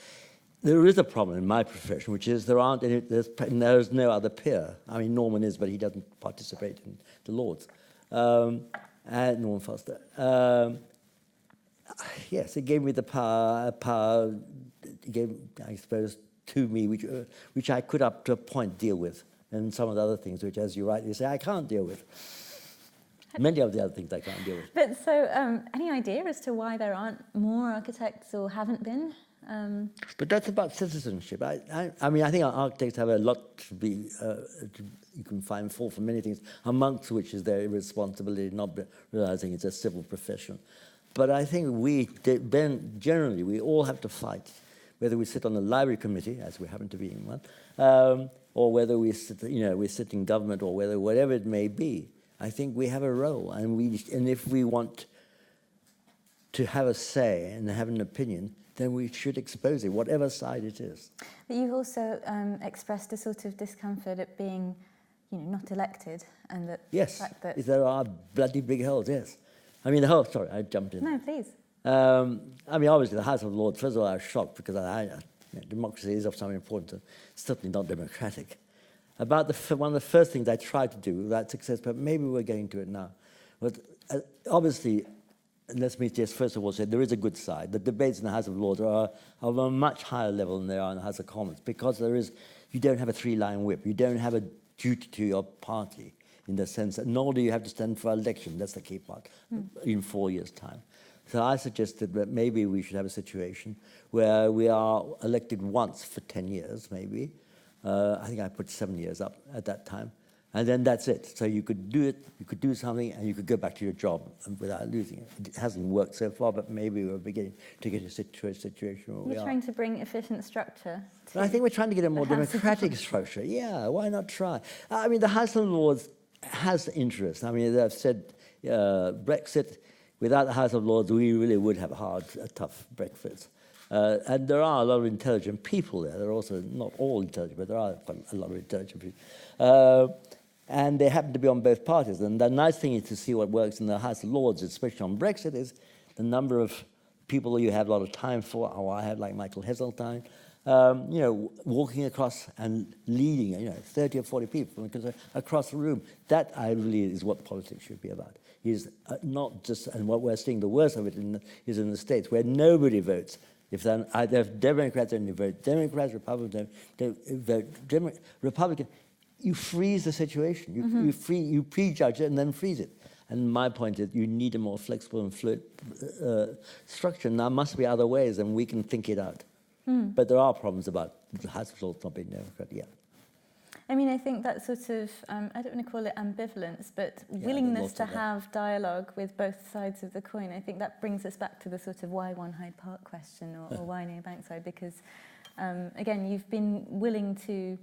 there is a problem in my profession, which is there's no other peer. I mean, Norman is, but he doesn't participate in the Lords. And Norman Foster. Yes, it gave me the power it gave, I suppose, to me, which I could up to a point deal with, and some of the other things, which, as you rightly say, I can't deal with. Many of the other things I can't deal with. But so, any idea as to why there aren't more architects or haven't been? But that's about citizenship. I mean, I think our architects have a lot to be, you can find fault for many things, amongst which is their responsibility, not realizing it's a civil profession. But I think generally, we all have to fight, whether we sit on the library committee, as we happen to be in one, or whether we sit, we sit in government, or whatever it may be. I think we have a role, and if we want to have a say and have an opinion, then we should expose it, whatever side it is. But you've also expressed a sort of discomfort at being, not elected, and that yes, the fact that there are bloody big holes. Yes, I mean sorry, I jumped in. No, please. I mean, obviously, the House of Lords. First of all, I was shocked because democracy is of some importance. It's certainly not democratic. One of the first things I tried to do without success, but maybe we're getting to it now, was obviously. Let me just first of all say there is a good side. The debates in the House of Lords are of a much higher level than they are in the House of Commons, because you don't have a three-line whip. You don't have a duty to your party in the sense that nor do you have to stand for election. That's the key part in 4 years' time. So I suggested that maybe we should have a situation where we are elected once for 10 years, maybe. I think I put 7 years up at that time. And then that's it. So you could do it, you could do something, and you could go back to your job without losing it. It hasn't worked so far, but maybe we're beginning to get a situation where we are. You're trying to bring efficient structure. I think we're trying to get a more democratic structure. Yeah, why not try? I mean, the House of Lords has interest. I mean, I've said Brexit, without the House of Lords, we really would have a tough Brexit. And there are a lot of intelligent people there. There are also, not all intelligent, but there are a lot of intelligent people. And they happen to be on both parties. And the nice thing is to see what works in the House of Lords, especially on Brexit, is the number of people you have a lot of time for, or I have, like Michael Heseltine, walking across and leading, 30 or 40 people across the room. That, I believe, is what politics should be about. Is not just, and what we're seeing the worst of it is in the States, where nobody votes. If Democrats only vote Democrats, Republicans don't vote Republican, you freeze the situation. You prejudge it and then freeze it. And my point is, you need a more flexible and fluid structure. And there must be other ways, and we can think it out. But there are problems about the House of Lords not being democratic. Yeah. I mean, I think that sort of, I don't want to call it ambivalence, but willingness to have dialogue with both sides of the coin. I think that brings us back to the sort of why One Hyde Park question, or why near Bankside, because, again, you've been willing to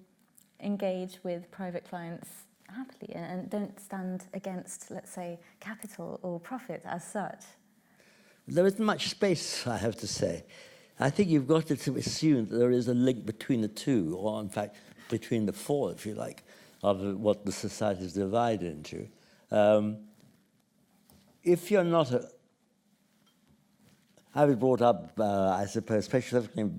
engage with private clients happily and don't stand against, let's say, capital or profit as such. There isn't much space, I have to say. I think you've got to assume that there is a link between the two, or in fact, between the four, if you like, of what the society is divided into. If you're not I was brought up, I suppose, specifically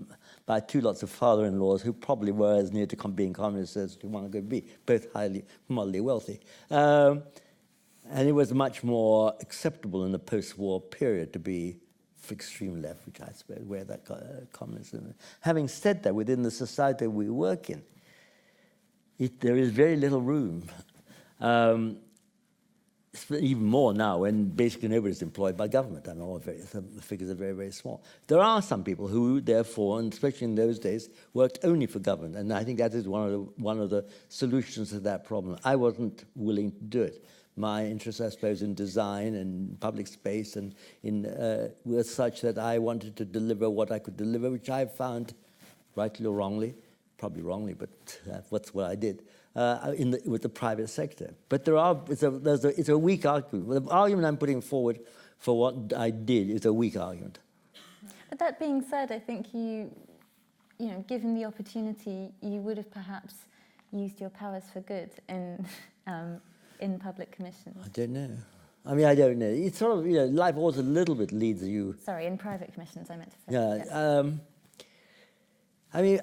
by two lots of father-in-laws who probably were as near to being communists as one could be, both highly moderately wealthy. And it was much more acceptable in the post-war period to be extreme left, which I suppose where that communism. Having said that, within the society we work in, there is very little room. Even more now, when basically nobody's employed by government. I know the figures are very, very small. There are some people who, therefore, and especially in those days, worked only for government, and I think that is one of the solutions to that problem. I wasn't willing to do it. My interest, I suppose, in design and public space and was such that I wanted to deliver what I could deliver, which I found, rightly or wrongly, probably wrongly, but that's what I did. With the private sector. But it's a weak argument. The argument I'm putting forward for what I did is a weak argument. But that being said, I think you given the opportunity, you would have perhaps used your powers for good in public commissions. I don't know. I mean, I don't know. It's sort of, life always a little bit leads you. Sorry, in private commissions, I meant to say. Yeah. I mean,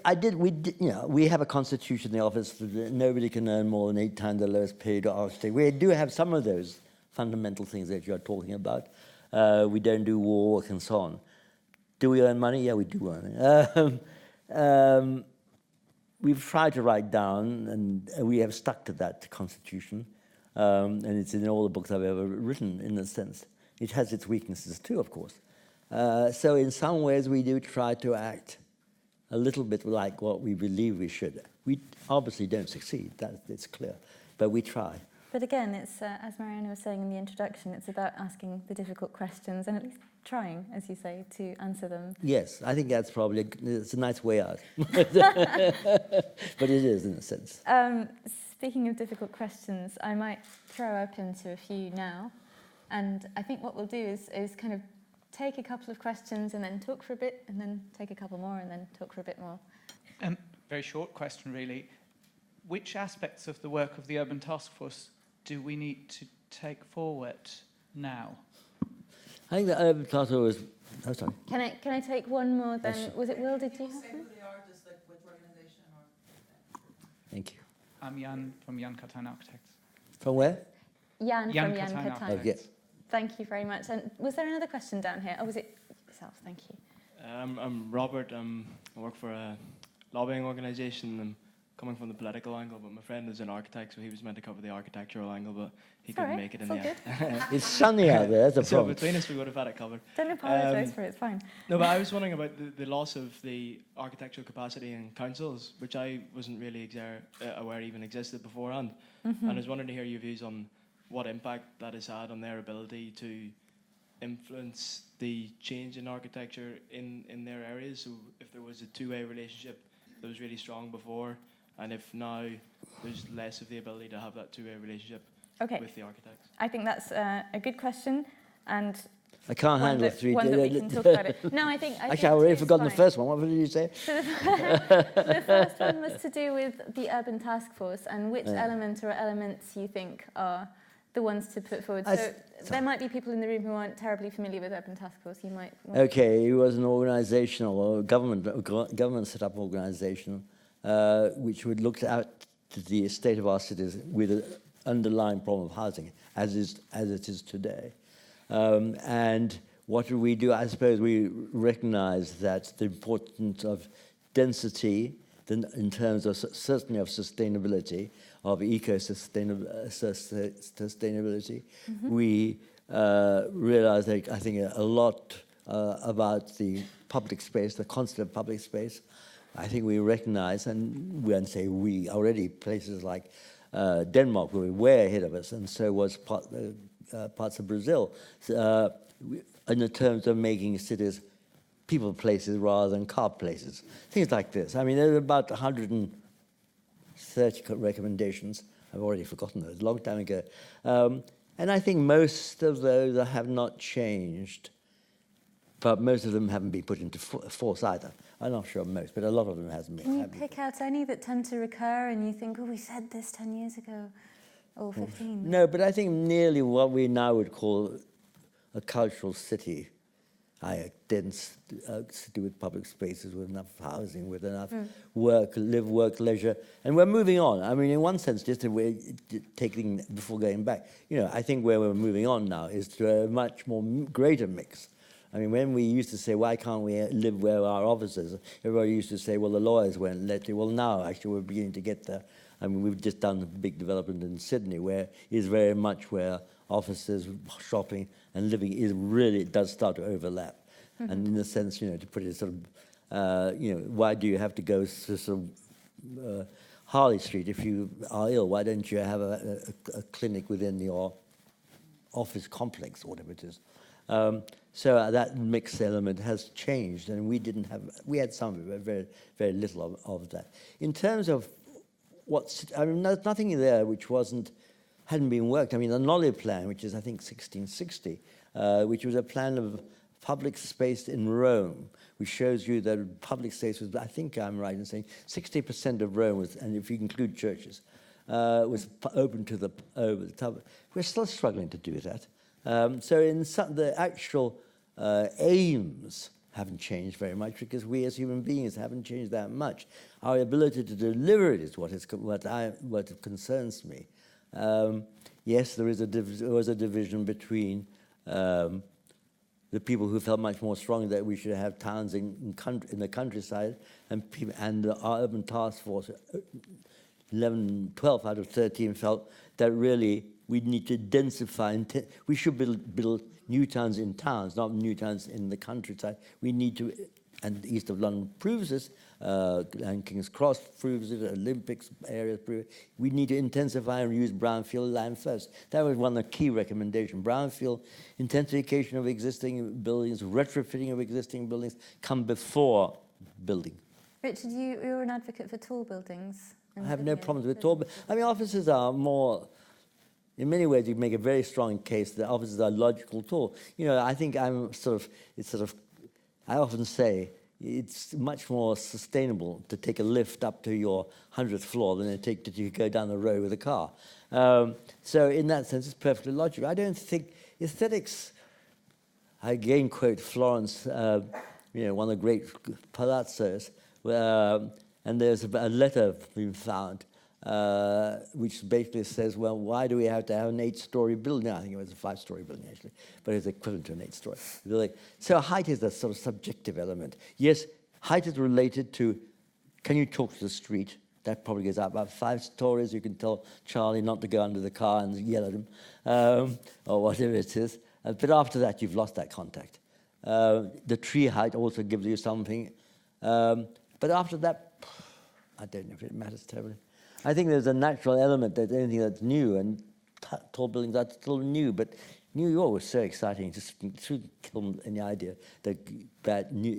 we have a constitution in the office that nobody can earn more than 8 times the lowest paid architect. We do have some of those fundamental things that you're talking about. We don't do war work and so on. Do we earn money? Yeah, we do earn money. We've tried to write down, and we have stuck to that constitution, and it's in all the books I've ever written, in a sense. It has its weaknesses too, of course. So in some ways, we do try to act a little bit like what we believe we should. We obviously don't succeed, it's clear, but we try. But again, it's, as Mariana was saying in the introduction, it's about asking the difficult questions and at least trying, as you say, to answer them. Yes, I think that's probably, it's a nice way out. But it is, in a sense. Speaking of difficult questions, I might throw open to a few now. And I think what we'll do is kind of take a couple of questions and then talk for a bit, and then take a couple more and then talk for a bit more. Very short question, really. Which aspects of the work of the Urban Task Force do we need to take forward now? I think the Urban Task Force, oh, sorry. Can I take one more then? Yes. Was it Will, did you have Say one? who they are, just like which organization or... Thank you. I'm Jan from Jan Katijn Architects. From where? Jan Jan from Jan Katijn Katijn. Architects. Okay. Thank you very much. And was there another question down here? Oh, was it yourself? Thank you. I'm Robert. I work for a lobbying organisation. I'm coming from the political angle, but my friend is an architect, so he was meant to cover the architectural angle, but he couldn't make it in the end. It's sunny out there, that's a So problem. between us, we would have had it covered. Don't apologise for it, it's fine. No, but I was wondering about the loss of the architectural capacity in councils, which I wasn't really aware even existed beforehand. And I was wondering to hear your views on what impact that has had on their ability to influence the change in architecture in their areas. So if there was a two-way relationship that was really strong before, and if now there's less of the ability to have that two-way relationship with the architects. I think that's a good question, and I can't handle three. one that we can talk about it. No, I think Actually, I've already forgotten the first one. What did you say? The first one was to do with the Urban Task Force and which element or elements you think are the ones to put forward. So there might be people in the room who aren't terribly familiar with Urban Task Force. You might want Okay, it was an organizational or government set up organization which would look at the state of our cities with an underlying problem of housing, as it is today. And what do we do? I suppose we recognize that the importance of density in terms of certainly of sustainability, of sustainability. We realize that I think a lot about the public space, the concept of public space. I think we recognize, and when I say we, already places like Denmark were way ahead of us, and so was parts of Brazil, in the terms of making cities people places rather than car places. Things like this. I mean, there are about 130 recommendations. I've already forgotten those, a long time ago. And I think most of those have not changed, but most of them haven't been put into force either. I'm not sure most, but a lot of them hasn't been. Can you pick out any that tend to recur and you think, oh, we said this 10 years ago, or 15? No, but I think nearly what we now would call a cultural city, dense city with public spaces, with enough housing, with enough work, leisure, and we're moving on. I mean, in one sense, just taking before going back, I think where we're moving on now is to a much more greater mix. I mean, when we used to say, why can't we live where our offices? Everybody used to say, well, the lawyers won't let you. Well, now, actually, we're beginning to get there. I mean, we've just done a big development in Sydney, where is very much where offices, shopping, and living it does start to overlap. And in a sense, to put it sort of, why do you have to go to sort of Harley Street if you are ill? Why don't you have a clinic within your office complex, or whatever it is? So that mixed element has changed, and we had some of it, but very, very little of that. In terms of there's nothing there which hadn't been worked. I mean, the anomaly plan, which is, I think, 1660, which was a plan of public space in Rome, which shows you that public space was, I think I'm right in saying, 60% of Rome was, and if you include churches, was open to over the top. We're still struggling to do that. So in the actual aims haven't changed very much because we as human beings haven't changed that much. Our ability to deliver it is what concerns me. Yes, there was a division between the people who felt much more strongly that we should have towns in the countryside, and our urban task force, 12 out of 13 felt that really we need to densify. We should build new towns in towns, not new towns in the countryside. We need to, and the east of London proves this, and King's Cross proves it, Olympics areas prove it. We need to intensify and use brownfield land first. That was one of the key recommendations. Brownfield, intensification of existing buildings, retrofitting of existing buildings come before building. Richard, you're an advocate for tall buildings. I have no problems with tall. I mean, offices are more. In many ways, you make a very strong case that offices are logical tall. You know, I think I often say it's much more sustainable to take a lift up to your 100th floor than to go down the road with a car. So in that sense, it's perfectly logical. I don't think aesthetics. I again quote Florence, one of the great palazzos, and there's a letter being found which basically says, well, why do we have to have an 8-story building? I think it was a 5-story building, actually, but it's equivalent to an 8-story building. So height is a sort of subjective element. Yes, height is related to, can you talk to the street? That probably goes up about 5 stories. You can tell Charlie not to go under the car and yell at him, or whatever it is. But after that, you've lost that contact. The tree height also gives you something. But after that, I don't know if it matters terribly. I think there's a natural element that anything that's new, and tall buildings are still new, but New York was so exciting, just to kill any idea that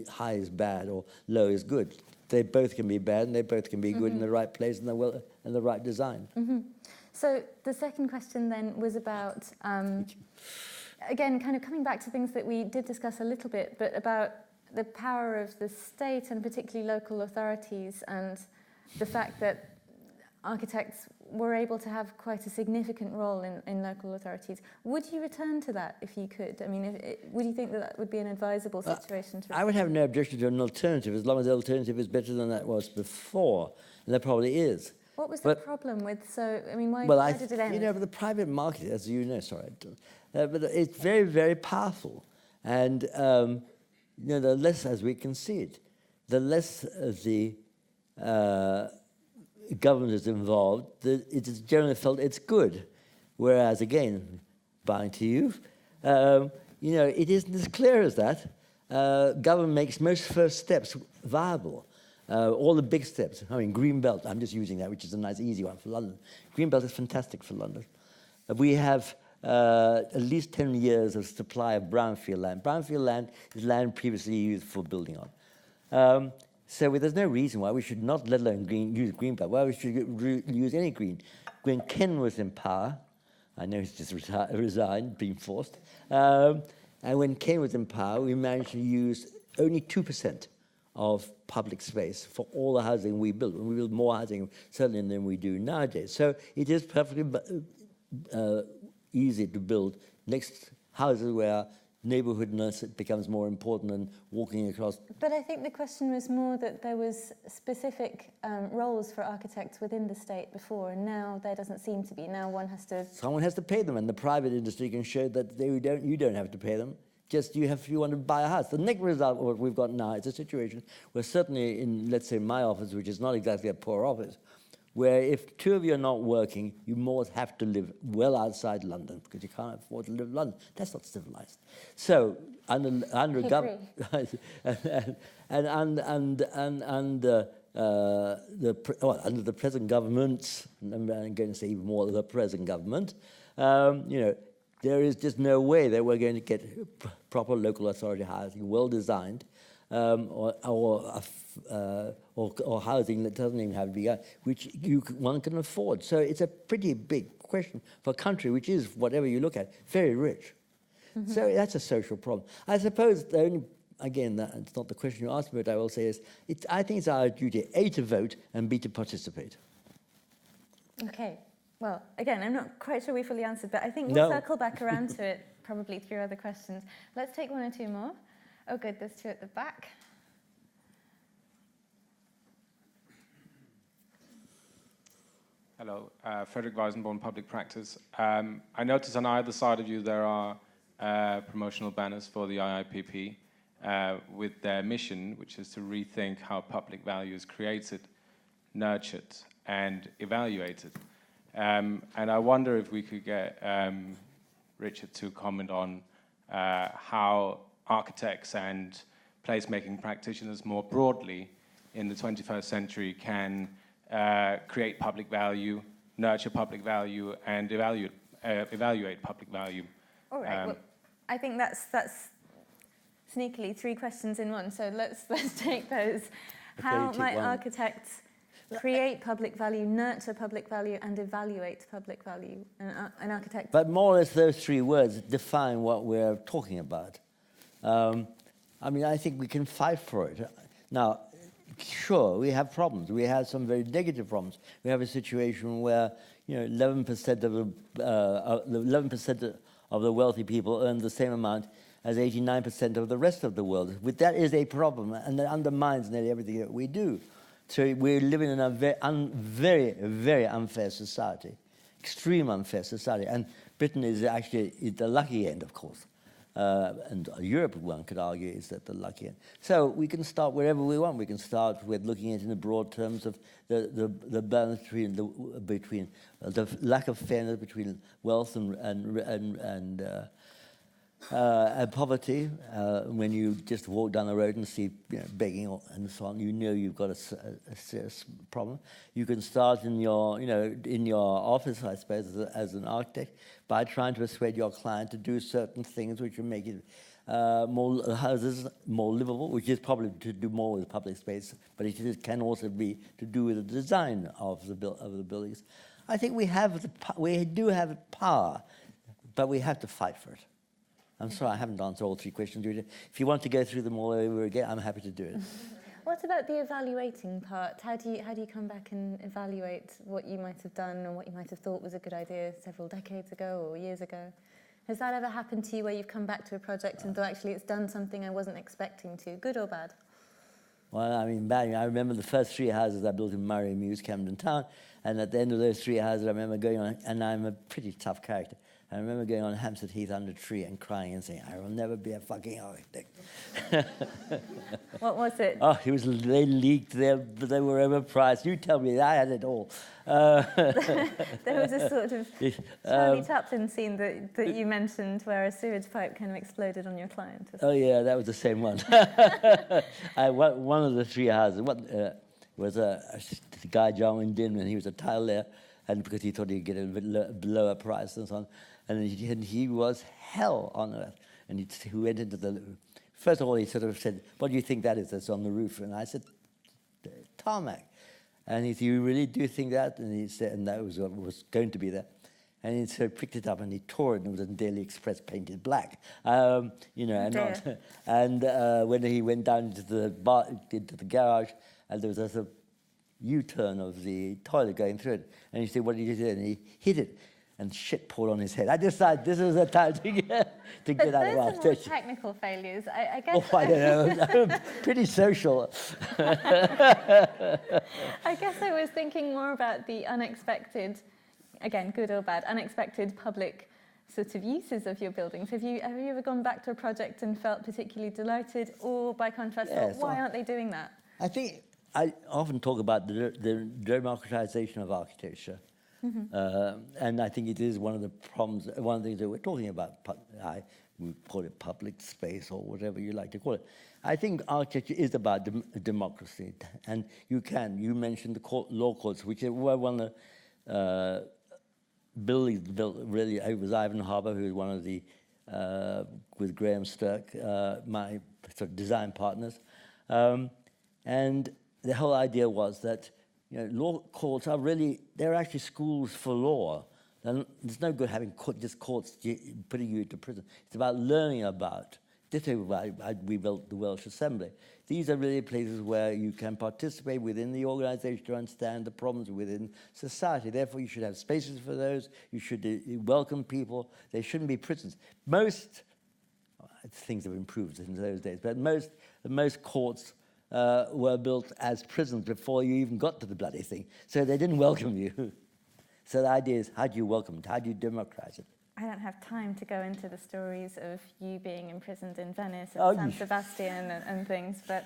high is bad or low is good. They both can be bad and they both can be good in the right place and the right design. So the second question then was about, again, kind of coming back to things that we did discuss a little bit, but about the power of the state and particularly local authorities and the fact that architects were able to have quite a significant role in local authorities. Would you return to that if you could? I mean, would you think that that would be an advisable situation to I would have no objection to an alternative, as long as the alternative is better than that was before, and there probably is. What was the problem with, I mean, why did it end? You know, the private market, as you know, but it's very, very powerful. And, the less, as we can see it, the less the government is involved, it is generally felt it's good. Whereas, again, bowing to you, it isn't as clear as that. Government makes most first steps viable. All the big steps. I mean, Greenbelt, I'm just using that, which is a nice, easy one for London. Greenbelt is fantastic for London. We have at least 10 years of supply of brownfield land. Brownfield land is land previously used for building on. So there's no reason why we should not, let alone use Greenbelt, why we should use any green. When Ken was in power, I know he's just resigned, being forced, and when Ken was in power, we managed to use only 2% of public space for all the housing we built. And we build more housing, certainly, than we do nowadays. So it is perfectly easy to build next houses where neighborhoodness becomes more important than walking across. But I think the question was more that there was specific roles for architects within the state before, and now there doesn't seem to be. Now one has to... Someone has to pay them, and the private industry can show that you don't have to pay them. Just if you want to buy a house. The next result, what we've got now, is a situation where certainly in, let's say, my office, which is not exactly a poor office, where if 2 of you are not working, you more have to live well outside London because you can't afford to live in London. That's not civilized. So under government, under the present government, I'm going to say even more the present government, there is just no way that we're going to get proper local authority housing, well designed, or housing that doesn't even have to be, which one can afford. So it's a pretty big question for a country which is, whatever you look at, very rich. So that's a social problem. I suppose the only, again, that's not the question you asked me, but I will say is, I think it's our duty, A, to vote, and B, to participate. Okay. Well, again, I'm not quite sure we fully answered, but I think we'll circle back around to it probably through other questions. Let's take 1 or 2 more. Oh, good, there's two at the back. Hello, Frederick Weisenborn, Public Practice. I notice on either side of you there are promotional banners for the IIPP with their mission, which is to rethink how public value is created, nurtured, and evaluated. And I wonder if we could get Richard to comment on how architects and placemaking practitioners more broadly in the 21st century can create public value, nurture public value, and evaluate public value. All right. Well, I think that's sneakily 3 questions in one. So let's take those. How might architects create public value, nurture public value, and evaluate public value? An architect. But more or less, those 3 words define what we're talking about. I mean, I think we can fight for it. Now, sure, we have problems. We have some very negative problems. We have a situation where 11% of the wealthy people earn the same amount as 89% of the rest of the world. That is a problem, and that undermines nearly everything that we do. So we're living in a very, very unfair society, extreme unfair society. And Britain is actually at the lucky end, of course. And Europe, one could argue, is at the lucky end. So we can start wherever we want. We can start with looking at it in the broad terms of the balance between the lack of fairness between wealth and poverty. When you just walk down the road and see begging and so on, you've got a serious problem. You can start in your office, I suppose, as an architect, by trying to persuade your client to do certain things which will make it more houses more livable, which is probably to do more with public space, but it can also be to do with the design of the buildings. I think we do have power, but we have to fight for it. I'm sorry, I haven't answered all 3 questions. If you want to go through them all over again, I'm happy to do it. What about the evaluating part? How do you come back and evaluate what you might have done or what you might have thought was a good idea several decades ago or years ago? Has that ever happened to you where you've come back to a project and thought, actually, it's done something I wasn't expecting to, good or bad? Well, I mean, bad. I remember the first 3 houses I built in Murray Mews, Camden Town, and at the end of those 3 houses, I remember going on, and I'm a pretty tough character. I remember going on Hampstead Heath under a tree and crying and saying, I will never be a fucking architect. What was it? Oh, they leaked, they were overpriced. You tell me, I had it all. There was a sort of Charlie Chaplin scene that you mentioned where a sewage pipe kind of exploded on your client. Oh, yeah, that was the same one. One of the 3 houses was a guy, John Dinman, he was a tile layer, and because he thought he'd get a bit lower price and so on. And he was hell on earth. And he went into first of all, he sort of said, what do you think that is that's on the roof? And I said, tarmac. And he said, you really do think that? And he said, and that was what was going to be there. And he sort of picked it up and he tore it, and it was a Daily Express painted black. And when he went down into the garage, and there was a sort of U-turn of the toilet going through it. And he said, what did you do? And he hit it, and shit poured on his head. I decided this was the time to get out of architecture. Those are more technical failures. I guess. Oh, I don't know. I'm pretty social. I guess I was thinking more about the unexpected, again, good or bad, unexpected public sort of uses of your buildings. Have you ever gone back to a project and felt particularly delighted, or by contrast, Yes, why aren't they doing that? I think I often talk about the democratization of architecture. And I think it is one of the problems, one of the things that we're talking about. We call it public space or whatever you like to call it. I think architecture is about democracy. And you mentioned the law courts, which were one of the buildings built, really. It was Ivan Harbour, who was one of the, with Graham Sturck, my sort of design partners. And the whole idea was that law courts they're actually schools for law. And there's no good having just courts putting you into prison. It's about learning about. This is why we built the Welsh Assembly. These are really places where you can participate within the organization to understand the problems within society. Therefore, you should have spaces for those. You should welcome people. They shouldn't be prisons. things have improved in those days. But most courts were built as prisons before you even got to the bloody thing. So they didn't welcome you. So the idea is, how do you welcome it? How do you democratize it? I don't have time to go into the stories of you being imprisoned in Venice and Oh, San Sebastian and things, but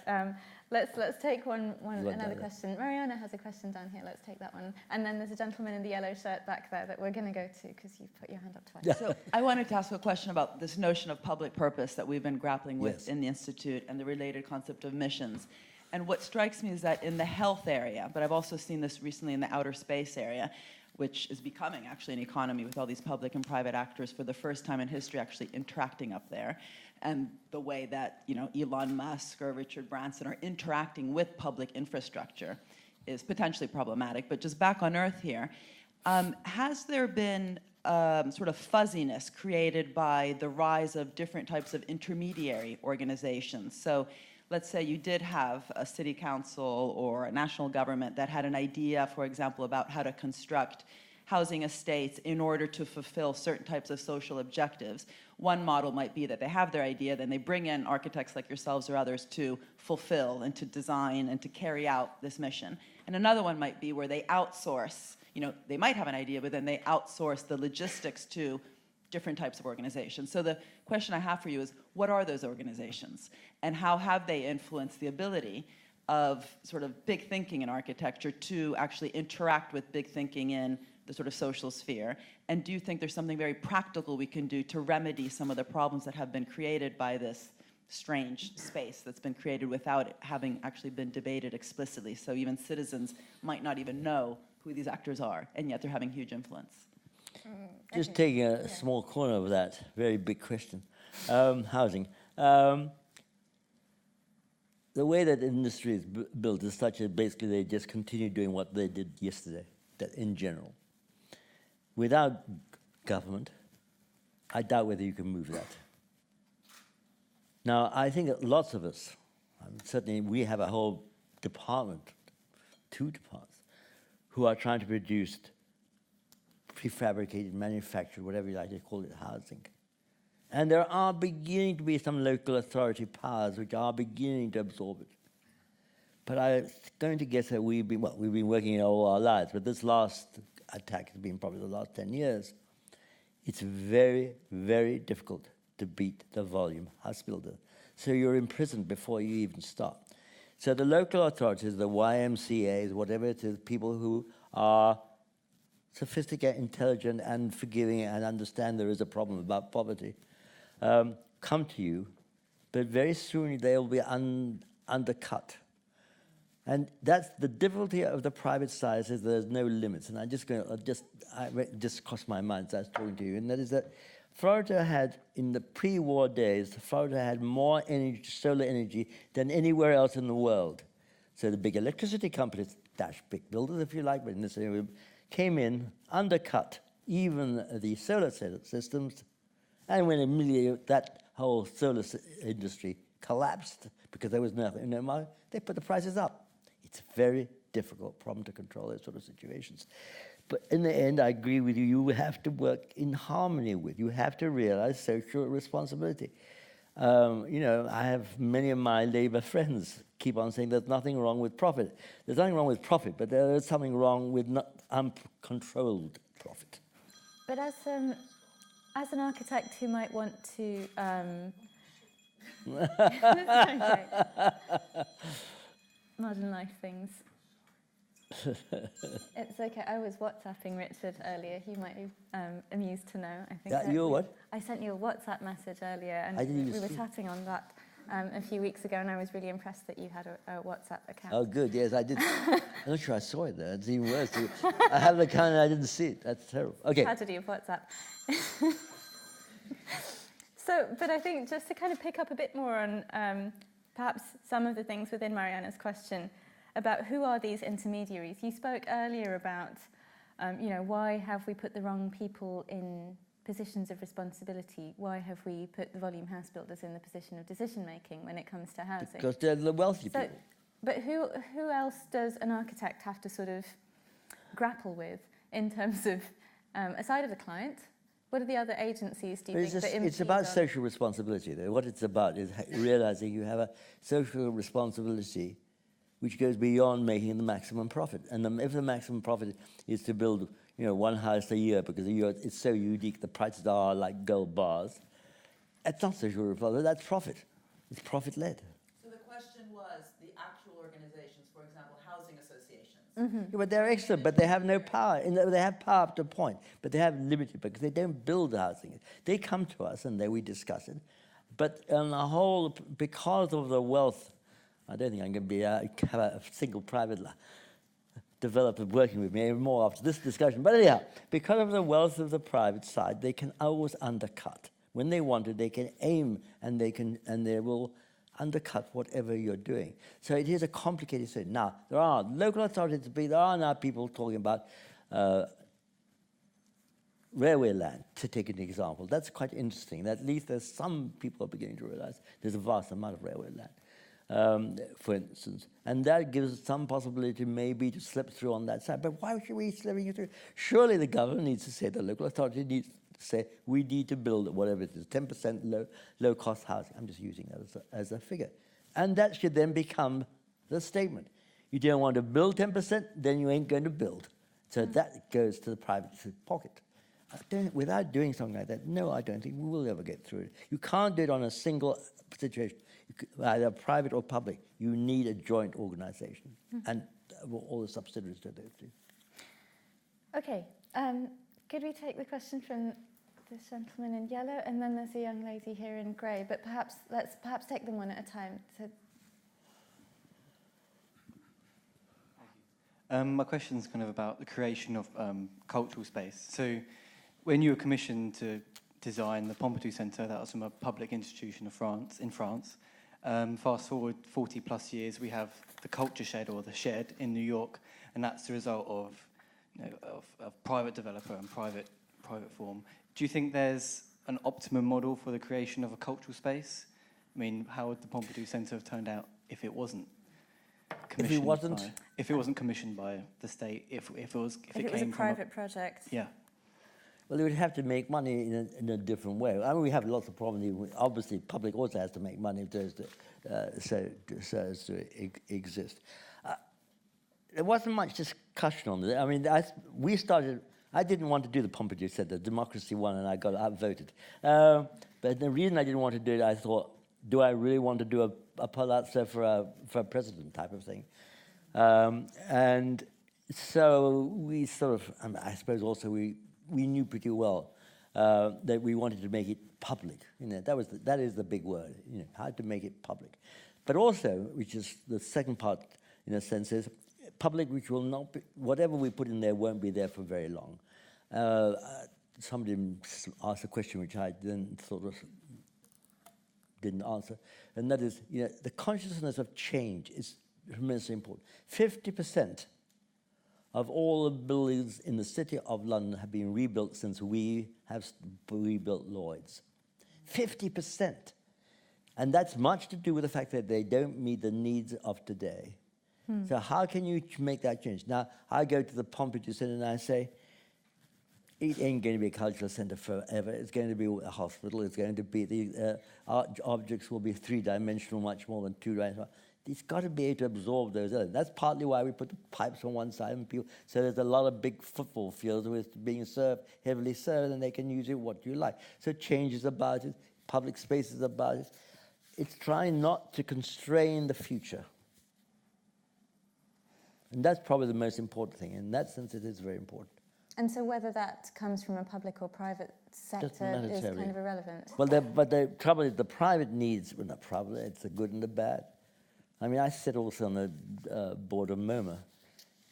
let's take another question. Mariana has a question down here. Let's take that one. And then there's a gentleman in the yellow shirt back there that we're going to go to because you put your hand up twice. So I wanted to ask a question about this notion of public purpose that we've been grappling with in the Institute and the related concept of missions. And what strikes me is that in the health area, but I've also seen this recently in the outer space area, which is becoming actually an economy with all these public and private actors for the first time in history actually interacting up there. And the way that, you know, Elon Musk or Richard Branson are interacting with public infrastructure is potentially problematic. But just back on Earth here, has there been sort of fuzziness created by the rise of different types of intermediary organizations? So let's say you did have a city council or a national government that had an idea, for example, about how to construct housing estates in order to fulfill certain types of social objectives. One model might be that they have their idea, then they bring in architects like yourselves or others to fulfill and to design and to carry out this mission. And another one might be where they outsource, you know, they might have an idea, but then they outsource the logistics to different types of organizations. So the question I have for you is, what are those organizations? And how have they influenced the ability of sort of big thinking in architecture to actually interact with big thinking in the sort of social sphere? And do you think there's something very practical we can do to remedy some of the problems that have been created by this strange space that's been created without it having actually been debated explicitly? So even citizens might not even know who these actors are, and yet they're having huge influence. Just taking a small corner of that very big question, housing. The way that industry is built is such that basically they just continue doing what they did yesterday, that in general. Without government, I doubt whether you can move that. Now, I think that lots of us, certainly we have a whole department, 2 departments, who are trying to produce prefabricated, manufactured, whatever you like to call it, housing. And there are beginning to be some local authority powers which are beginning to absorb it. But I'm going to guess that we've been working all our lives, but this last attack has been probably the last 10 years. It's very, very difficult to beat the volume house builder. So you're imprisoned before you even start. So the local authorities, the YMCAs, whatever it is, people who are sophisticated, intelligent, and forgiving, and understand there is a problem about poverty, come to you, but very soon they will be undercut. And that's the difficulty of the private side, is there's no limits. And just crossed my mind as I was talking to you, and that is that Florida had, in the pre-war days, Florida had more energy, solar energy than anywhere else in the world. So the big electricity companies, big builders if you like, but in this area, came in, undercut even the solar systems, and when immediately that whole solar industry collapsed because there was nothing, no money, they put the prices up. It's a very difficult problem to control those sort of situations. But in the end, I agree with you, you have to work in harmony with, you have to realize social responsibility. You know, I have many of my labor friends keep on saying there's nothing wrong with profit. There's nothing wrong with profit, but there is something wrong with uncontrolled profit. But as an architect who might want to... okay. Modern life things. It's okay. I was WhatsApping Richard earlier. He might be amused to know. I think. You what? I sent you a WhatsApp message earlier, and we were chatting on that a few weeks ago, and I was really impressed that you had a WhatsApp account. Oh, good. Yes, I did. I'm not sure I saw it there. It's even worse. I have the account and I didn't see it. That's terrible. Okay. Tragedy of WhatsApp. So, but I think just to kind of pick up a bit more on perhaps some of the things within Mariana's question about who are these intermediaries. You spoke earlier about, you know, why have we put the wrong people in positions of responsibility? Why have we put the volume house builders in the position of decision-making when it comes to housing? Because they're the wealthy people. But who else does an architect have to sort of grapple with in terms of, aside of the client, What are the other agencies, do you But think, that impede it's about on- social responsibility, though. What it's about is realizing you have a social responsibility which goes beyond making the maximum profit. And if the maximum profit is to build, one house a year because it's so unique, the prices are like gold bars, that's not social responsibility, that's profit. It's profit-led. So the question was the actual organizations, for example, housing associations. Yeah, but they're excellent, but they have no power. They have power up to a point, but they have limited because they don't build housing. They come to us and then we discuss it. But on the whole, because of the wealth, I don't think I'm going to have a single private developer working with me more after this discussion. But anyhow, because of the wealth of the private side, they can always undercut. When they want to, they can aim and they will undercut whatever you're doing. So it is a complicated thing. Now, there are local authorities, there are now people talking about railway land, to take an example. That's quite interesting. At least there's some people are beginning to realize there's a vast amount of railway land, for instance. And that gives some possibility maybe to slip through on that side. But why should we slip through? Surely the government needs to say, the local authority needs to say, we need to build whatever it is, 10% low-cost housing. I'm just using that as a figure. And that should then become the statement. You don't want to build 10%, then you ain't going to build. So that goes to the private pocket. Without doing something like that, no, I don't think we will ever get through it. You can't do it on a single situation, either private or public. You need a joint organization and all the subsidiaries to do too. Okay, could we take the question from this gentleman in yellow, and then there's a young lady here in grey, but let's take them one at a time. So. My question is kind of about the creation of cultural space. So when you were commissioned to design the Pompidou Centre, that was from a public institution in France. Fast forward 40 plus years, we have the Culture Shed, or the Shed, in New York, and that's the result of private developer and private form. Do you think there's an optimum model for the creation of a cultural space? I mean, how would the Pompidou Centre have turned out if it wasn't commissioned? If it wasn't commissioned by the state, if it was a private project. Yeah. Well, they would have to make money in a different way. I mean, we have lots of problems. Obviously, public also has to make money so as to exist. There wasn't much discussion on this. I mean, I didn't want to do the Pompidou Centre, the democracy one, and I got outvoted. But the reason I didn't want to do it, I thought, do I really want to do a palazzo for a president type of thing? And so we sort of, I suppose also we knew pretty well that we wanted to make it public. That is the big word, how to make it public. But also, which is the second part, in a sense, is public, which will not be, whatever we put in there won't be there for very long. Somebody asked a question which I then sort of didn't answer, and that is, the consciousness of change is tremendously important. 50% of all the buildings in the City of London have been rebuilt since we have rebuilt Lloyd's. 50%. And that's much to do with the fact that they don't meet the needs of today. So how can you make that change? Now, I go to the Pompidou Centre and I say, it ain't going to be a cultural centre forever. It's going to be a hospital. It's going to be, the art objects will be three-dimensional, much more than two-dimensional. It's got to be able to absorb those elements. That's partly why we put the pipes on one side, and people, so there's a lot of big football fields with being served, heavily served, and they can use it what you like. So change is about it. Public space is about it. It's trying not to constrain the future. And that's probably the most important thing. In that sense, it is very important. And so whether that comes from a public or private sector is kind of irrelevant. Well, but the trouble is the private needs, well, not problem, it's the good and the bad. I mean, I sit also on the board of MoMA.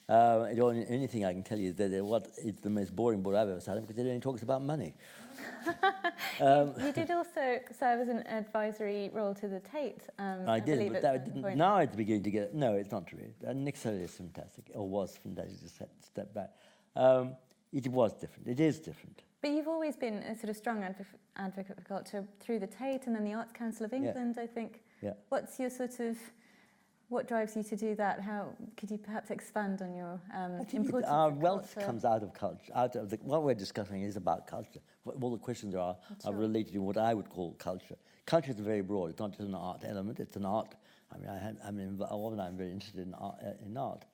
The only thing I can tell you is that it's the most boring board I've ever sat on because it only talks about money. You did also serve as an advisory role to the Tate. I did, but that didn't. Now it's beginning to get. No, it's not true. Nick Solly is fantastic, or was fantastic. Just step back. It was different. It is different. But you've always been a sort of strong advocate for culture through the Tate and then the Arts Council of England, I think. Yeah. What's your sort of What drives you to do that? How could you perhaps expand on your I think importance our of wealth culture? comes out of culture. What we're discussing is about culture. All the questions are related to what I would call culture. Culture is very broad. It's not just an art element. It's an art. I mean, I'm involved and I'm very interested in art.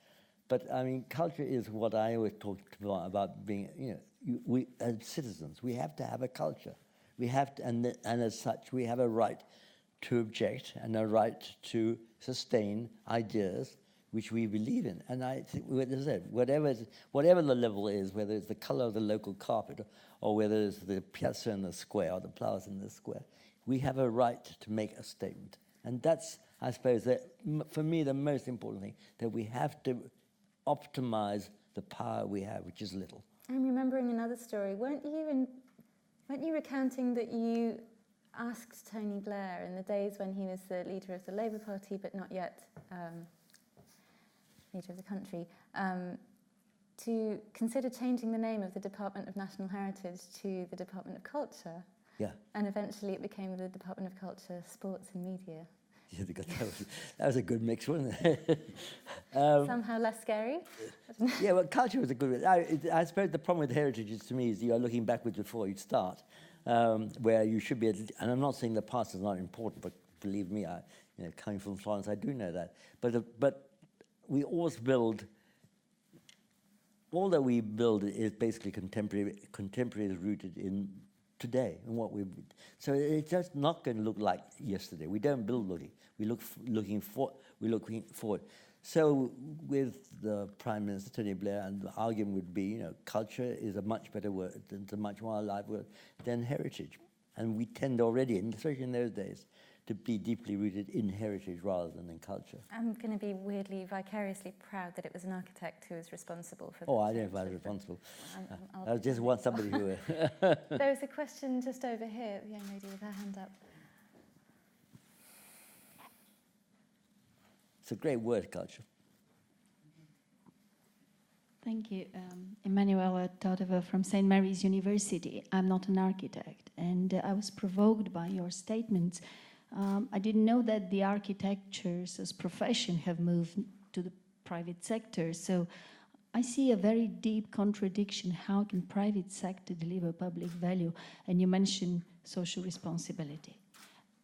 But I mean, culture is what I always talk about being. We as citizens, we have to have a culture. We have to, and as such, we have a right to object and a right to sustain ideas which we believe in. And I think, as I said, whatever the level is, whether it's the color of the local carpet or whether it's the piazza in the square or the plaza in the square, we have a right to make a statement. And that's, I suppose, for me, the most important thing, that we have to optimize the power we have, which is little. I'm remembering another story. Weren't you recounting that you asked Tony Blair in the days when he was the leader of the Labour Party, but not yet leader of the country, to consider changing the name of the Department of National Heritage to the Department of Culture? Yeah. And eventually it became the Department of Culture, Sports and Media. Yeah, that was a good mix, wasn't it? Somehow less scary. Yeah, well, culture was a good. I suppose the problem with heritage is, to me, is you are looking backwards before you start, where you should be. And I'm not saying the past is not important, but believe me, coming from Florence, I do know that. But we always build. All that we build is basically contemporary is rooted in today and what we. So it's just not going to look like yesterday. We don't build looking. We looking forward. So with the Prime Minister Tony Blair, and the argument would be, culture is a much better word, it's a much more alive word than heritage, and we tend already, especially in those days, to be deeply rooted in heritage rather than in culture. I'm going to be weirdly, vicariously proud that it was an architect who was responsible for. Oh, I don't know if I was responsible. I just want somebody who. There was a question just over here, the young lady with her hand up. It's a great word, culture. Thank you. Emanuela Todova from St. Mary's University. I'm not an architect, and I was provoked by your statements. I didn't know that the architectures as profession have moved to the private sector, so I see a very deep contradiction. How can private sector deliver public value? And you mentioned social responsibility.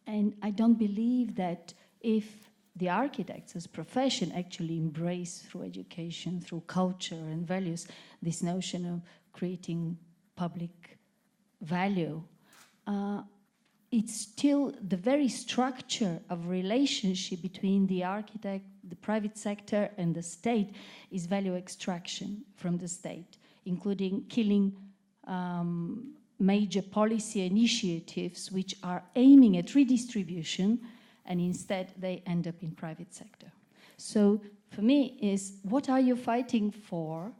And I don't believe that if the architects as profession actually embrace through education, through culture and values, this notion of creating public value, it's still the very structure of relationship between the architect, the private sector and the state is value extraction from the state, including killing major policy initiatives which are aiming at redistribution, and instead they end up in private sector. So for me is, what are you fighting for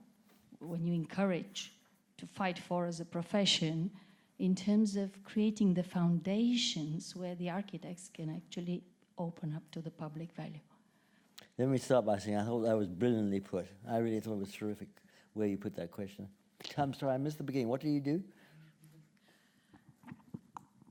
when you encourage to fight for as a profession in terms of creating the foundations where the architects can actually open up to the public value? Let me start by saying I thought that was brilliantly put. I really thought it was terrific where you put that question. I'm sorry, I missed the beginning. What do you do?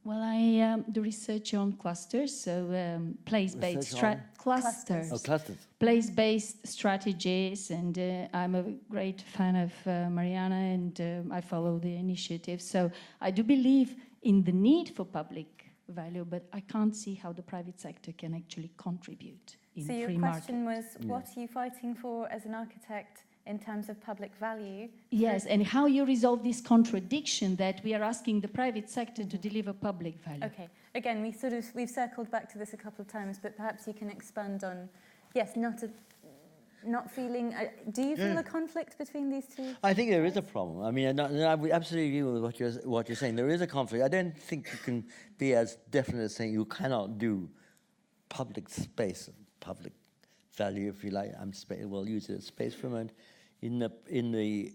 Well, I do research on clusters, so place-based clusters. Oh, clusters. Place-based strategies, and I'm a great fan of Mariana, and I follow the initiative. So I do believe in the need for public value, but I can't see how the private sector can actually contribute in so free your market. question was, what are you fighting for as an architect in terms of public value? Yes, and how you resolve this contradiction that we are asking the private sector to deliver public value. Okay, again, we've circled back to this a couple of times, but perhaps you can expand on, yes, not feeling, do you feel a conflict between these two? I think there is a problem. I mean, I would absolutely agree with what you're saying. There is a conflict. I don't think you can be as definite as saying you cannot do public space, public value, if you like. We'll use it as space for a moment in the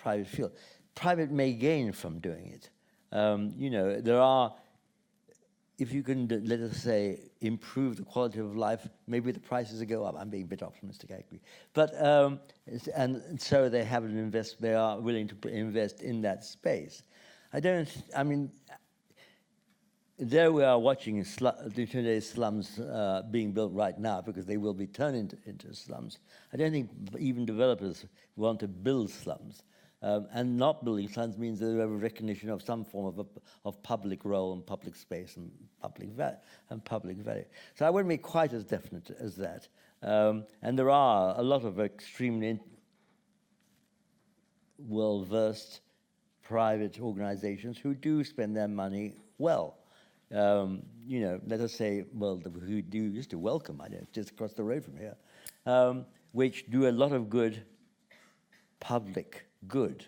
private field. Private may gain from doing it. There are. If you can, let us say, improve the quality of life, maybe the prices will go up. I'm being a bit optimistic, I agree. But and so they have an invest. They are willing to invest in that space. there we are watching today's slums being built right now because they will be turned into slums. I don't think even developers want to build slums. And not building slums means that they have a recognition of some form of public role and public space and public value. So I wouldn't be quite as definite as that. And there are a lot of extremely well-versed private organizations who do spend their money well. You know, let us say, well, who do used to Welcome, I know, just across the road from here, which do a lot of good, public good,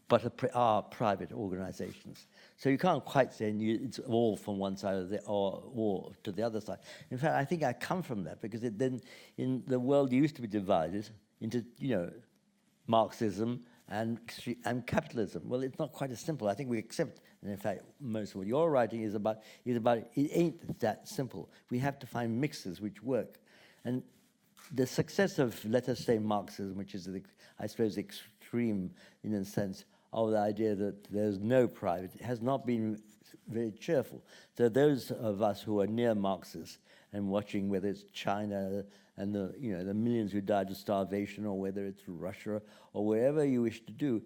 but are private organizations. So you can't quite say it's all from one side or to the other side. In fact, I think I come from that because then in the world used to be divided into, you know, Marxism and capitalism. Well, it's not quite as simple. I think we accept, and in fact, most of what you're writing is about it ain't that simple. We have to find mixes which work. And the success of, let us say, Marxism, which is, I suppose, extreme in a sense of the idea that there's no private, has not been very cheerful. So those of us who are near Marxists and watching whether it's China and the millions who died of starvation, or whether it's Russia or wherever you wish to do,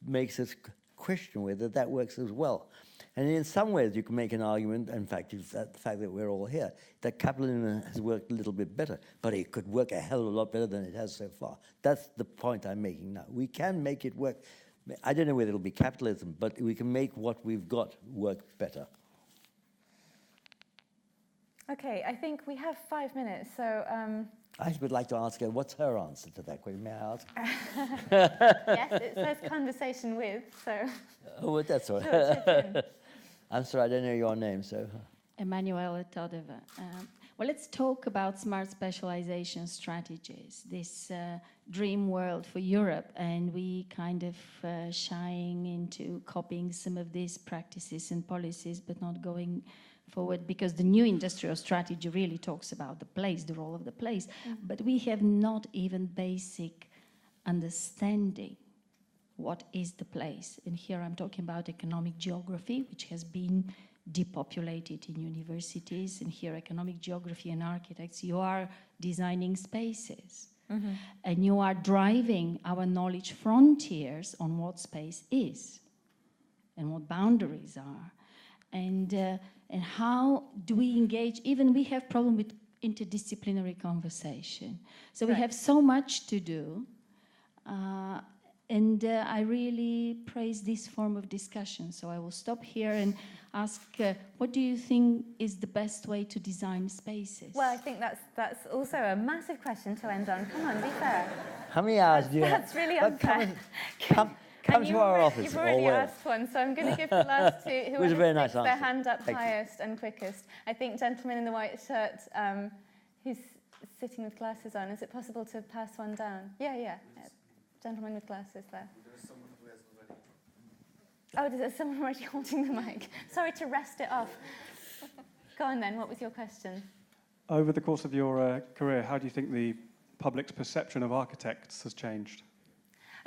makes us question whether that works as well. And in some ways, you can make an argument, in fact, it's the fact that we're all here, that capitalism has worked a little bit better, but it could work a hell of a lot better than it has so far. That's the point I'm making now. We can make it work. I don't know whether it'll be capitalism, but we can make what we've got work better. Okay, I think we have 5 minutes, so... I would like to ask her, what's her answer to that question? May I ask? Yes, it says conversation with, so... Oh, well, that's all Sure, right. chip in. I'm sorry, I don't know your name, so... Emanuela Todeva. Well, let's talk about smart specialization strategies, this dream world for Europe, and we kind of shying into copying some of these practices and policies, but not going forward, because the new industrial strategy really talks about the place, the role of the place, but we have not even basic understanding what is the place. And here I'm talking about economic geography, which has been depopulated in universities, and here economic geography and architects, you are designing spaces, and you are driving our knowledge frontiers on what space is and what boundaries are, and how do we engage. Even we have problem with interdisciplinary conversation, so we have so much to do, and I really praise this form of discussion. So I will stop here and ask, what do you think is the best way to design spaces? Well, I think that's also a massive question to end on. Come on, be fair. How many hours do you have? That's really unfair. Come to our office. You've already asked one, so I'm going to give the last two, It was a very nice their answer. hand up Thank you. highest and quickest. I think gentleman in the white shirt, who's sitting with glasses on, is it possible to pass one down? Yeah. Gentleman with glasses there. Oh, there's someone already holding the mic. Sorry to wrest it off. Go on then, what was your question? Over the course of your career, how do you think the public's perception of architects has changed?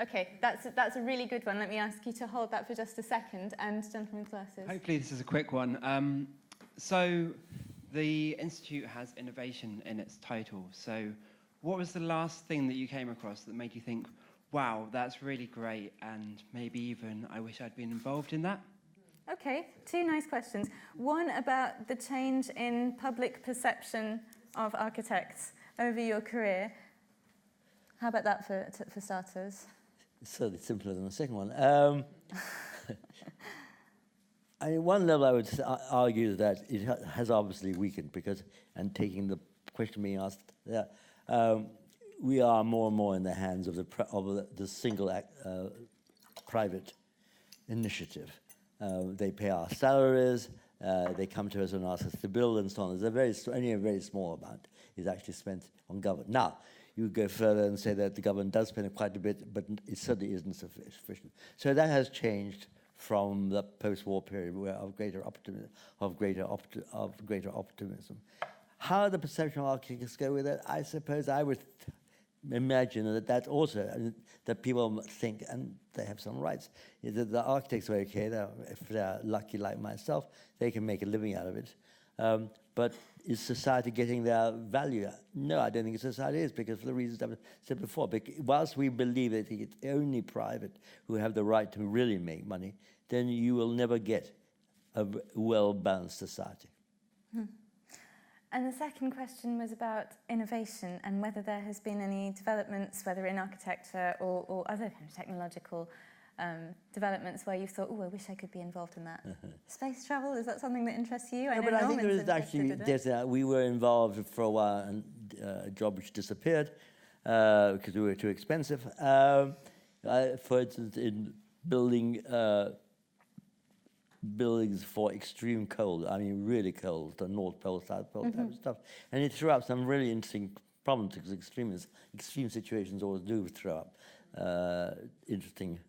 Okay, that's a really good one. Let me ask you to hold that for just a second. And gentleman with glasses. Hopefully this is a quick one. So the Institute has innovation in its title. So what was the last thing that you came across that made you think, wow, that's really great, and maybe even I wish I'd been involved in that? Okay, two nice questions. One about the change in public perception of architects over your career. How about that for starters? It's certainly simpler than the second one. At one level, I would argue that it has obviously weakened because, and taking the question being asked there, we are more and more in the hands of the single private initiative. They pay our salaries, they come to us and ask us to build and so on. There's only a very small amount is actually spent on government. Now, you go further and say that the government does spend quite a bit, but it certainly isn't sufficient. So that has changed from the post-war period of greater optimism. How the perception of architects go with it, I suppose I would imagine that also, that people think, and they have some rights, is that the architects are okay, if they're lucky like myself, they can make a living out of it. But is society getting their value? No, I don't think society is, because for the reasons I've said before. Whilst we believe that it's only private who have the right to really make money, then you will never get a well-balanced society. And the second question was about innovation and whether there has been any developments, whether in architecture or other kind of technological developments where you've thought, oh, I wish I could be involved in that. Space travel, is that something that interests you? No, but I think there is actually, we were involved for a while in a job which disappeared because we were too expensive. For instance, in building buildings for extreme cold, I mean really cold, the North Pole, South Pole type of stuff. And it threw up some really interesting problems, because extreme situations always do throw up interesting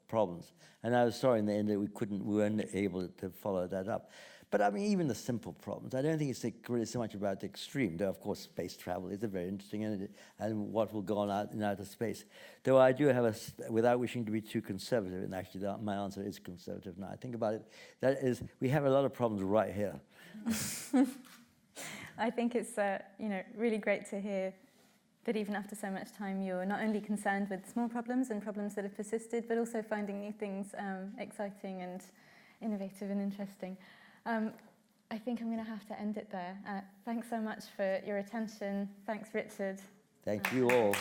problems. And I was sorry in the end that we weren't able to follow that up. But I mean, even the simple problems, I don't think it's really so much about the extreme. Though, of course, space travel is a very interesting, and what will go on out in outer space. Though I do have without wishing to be too conservative, and actually my answer is conservative now I think about it, that is, we have a lot of problems right here. I think it's really great to hear that even after so much time, you're not only concerned with small problems and problems that have persisted, but also finding new things exciting and innovative and interesting. I think I'm going to have to end it there. Thanks so much for your attention. Thanks, Richard. Thank you all.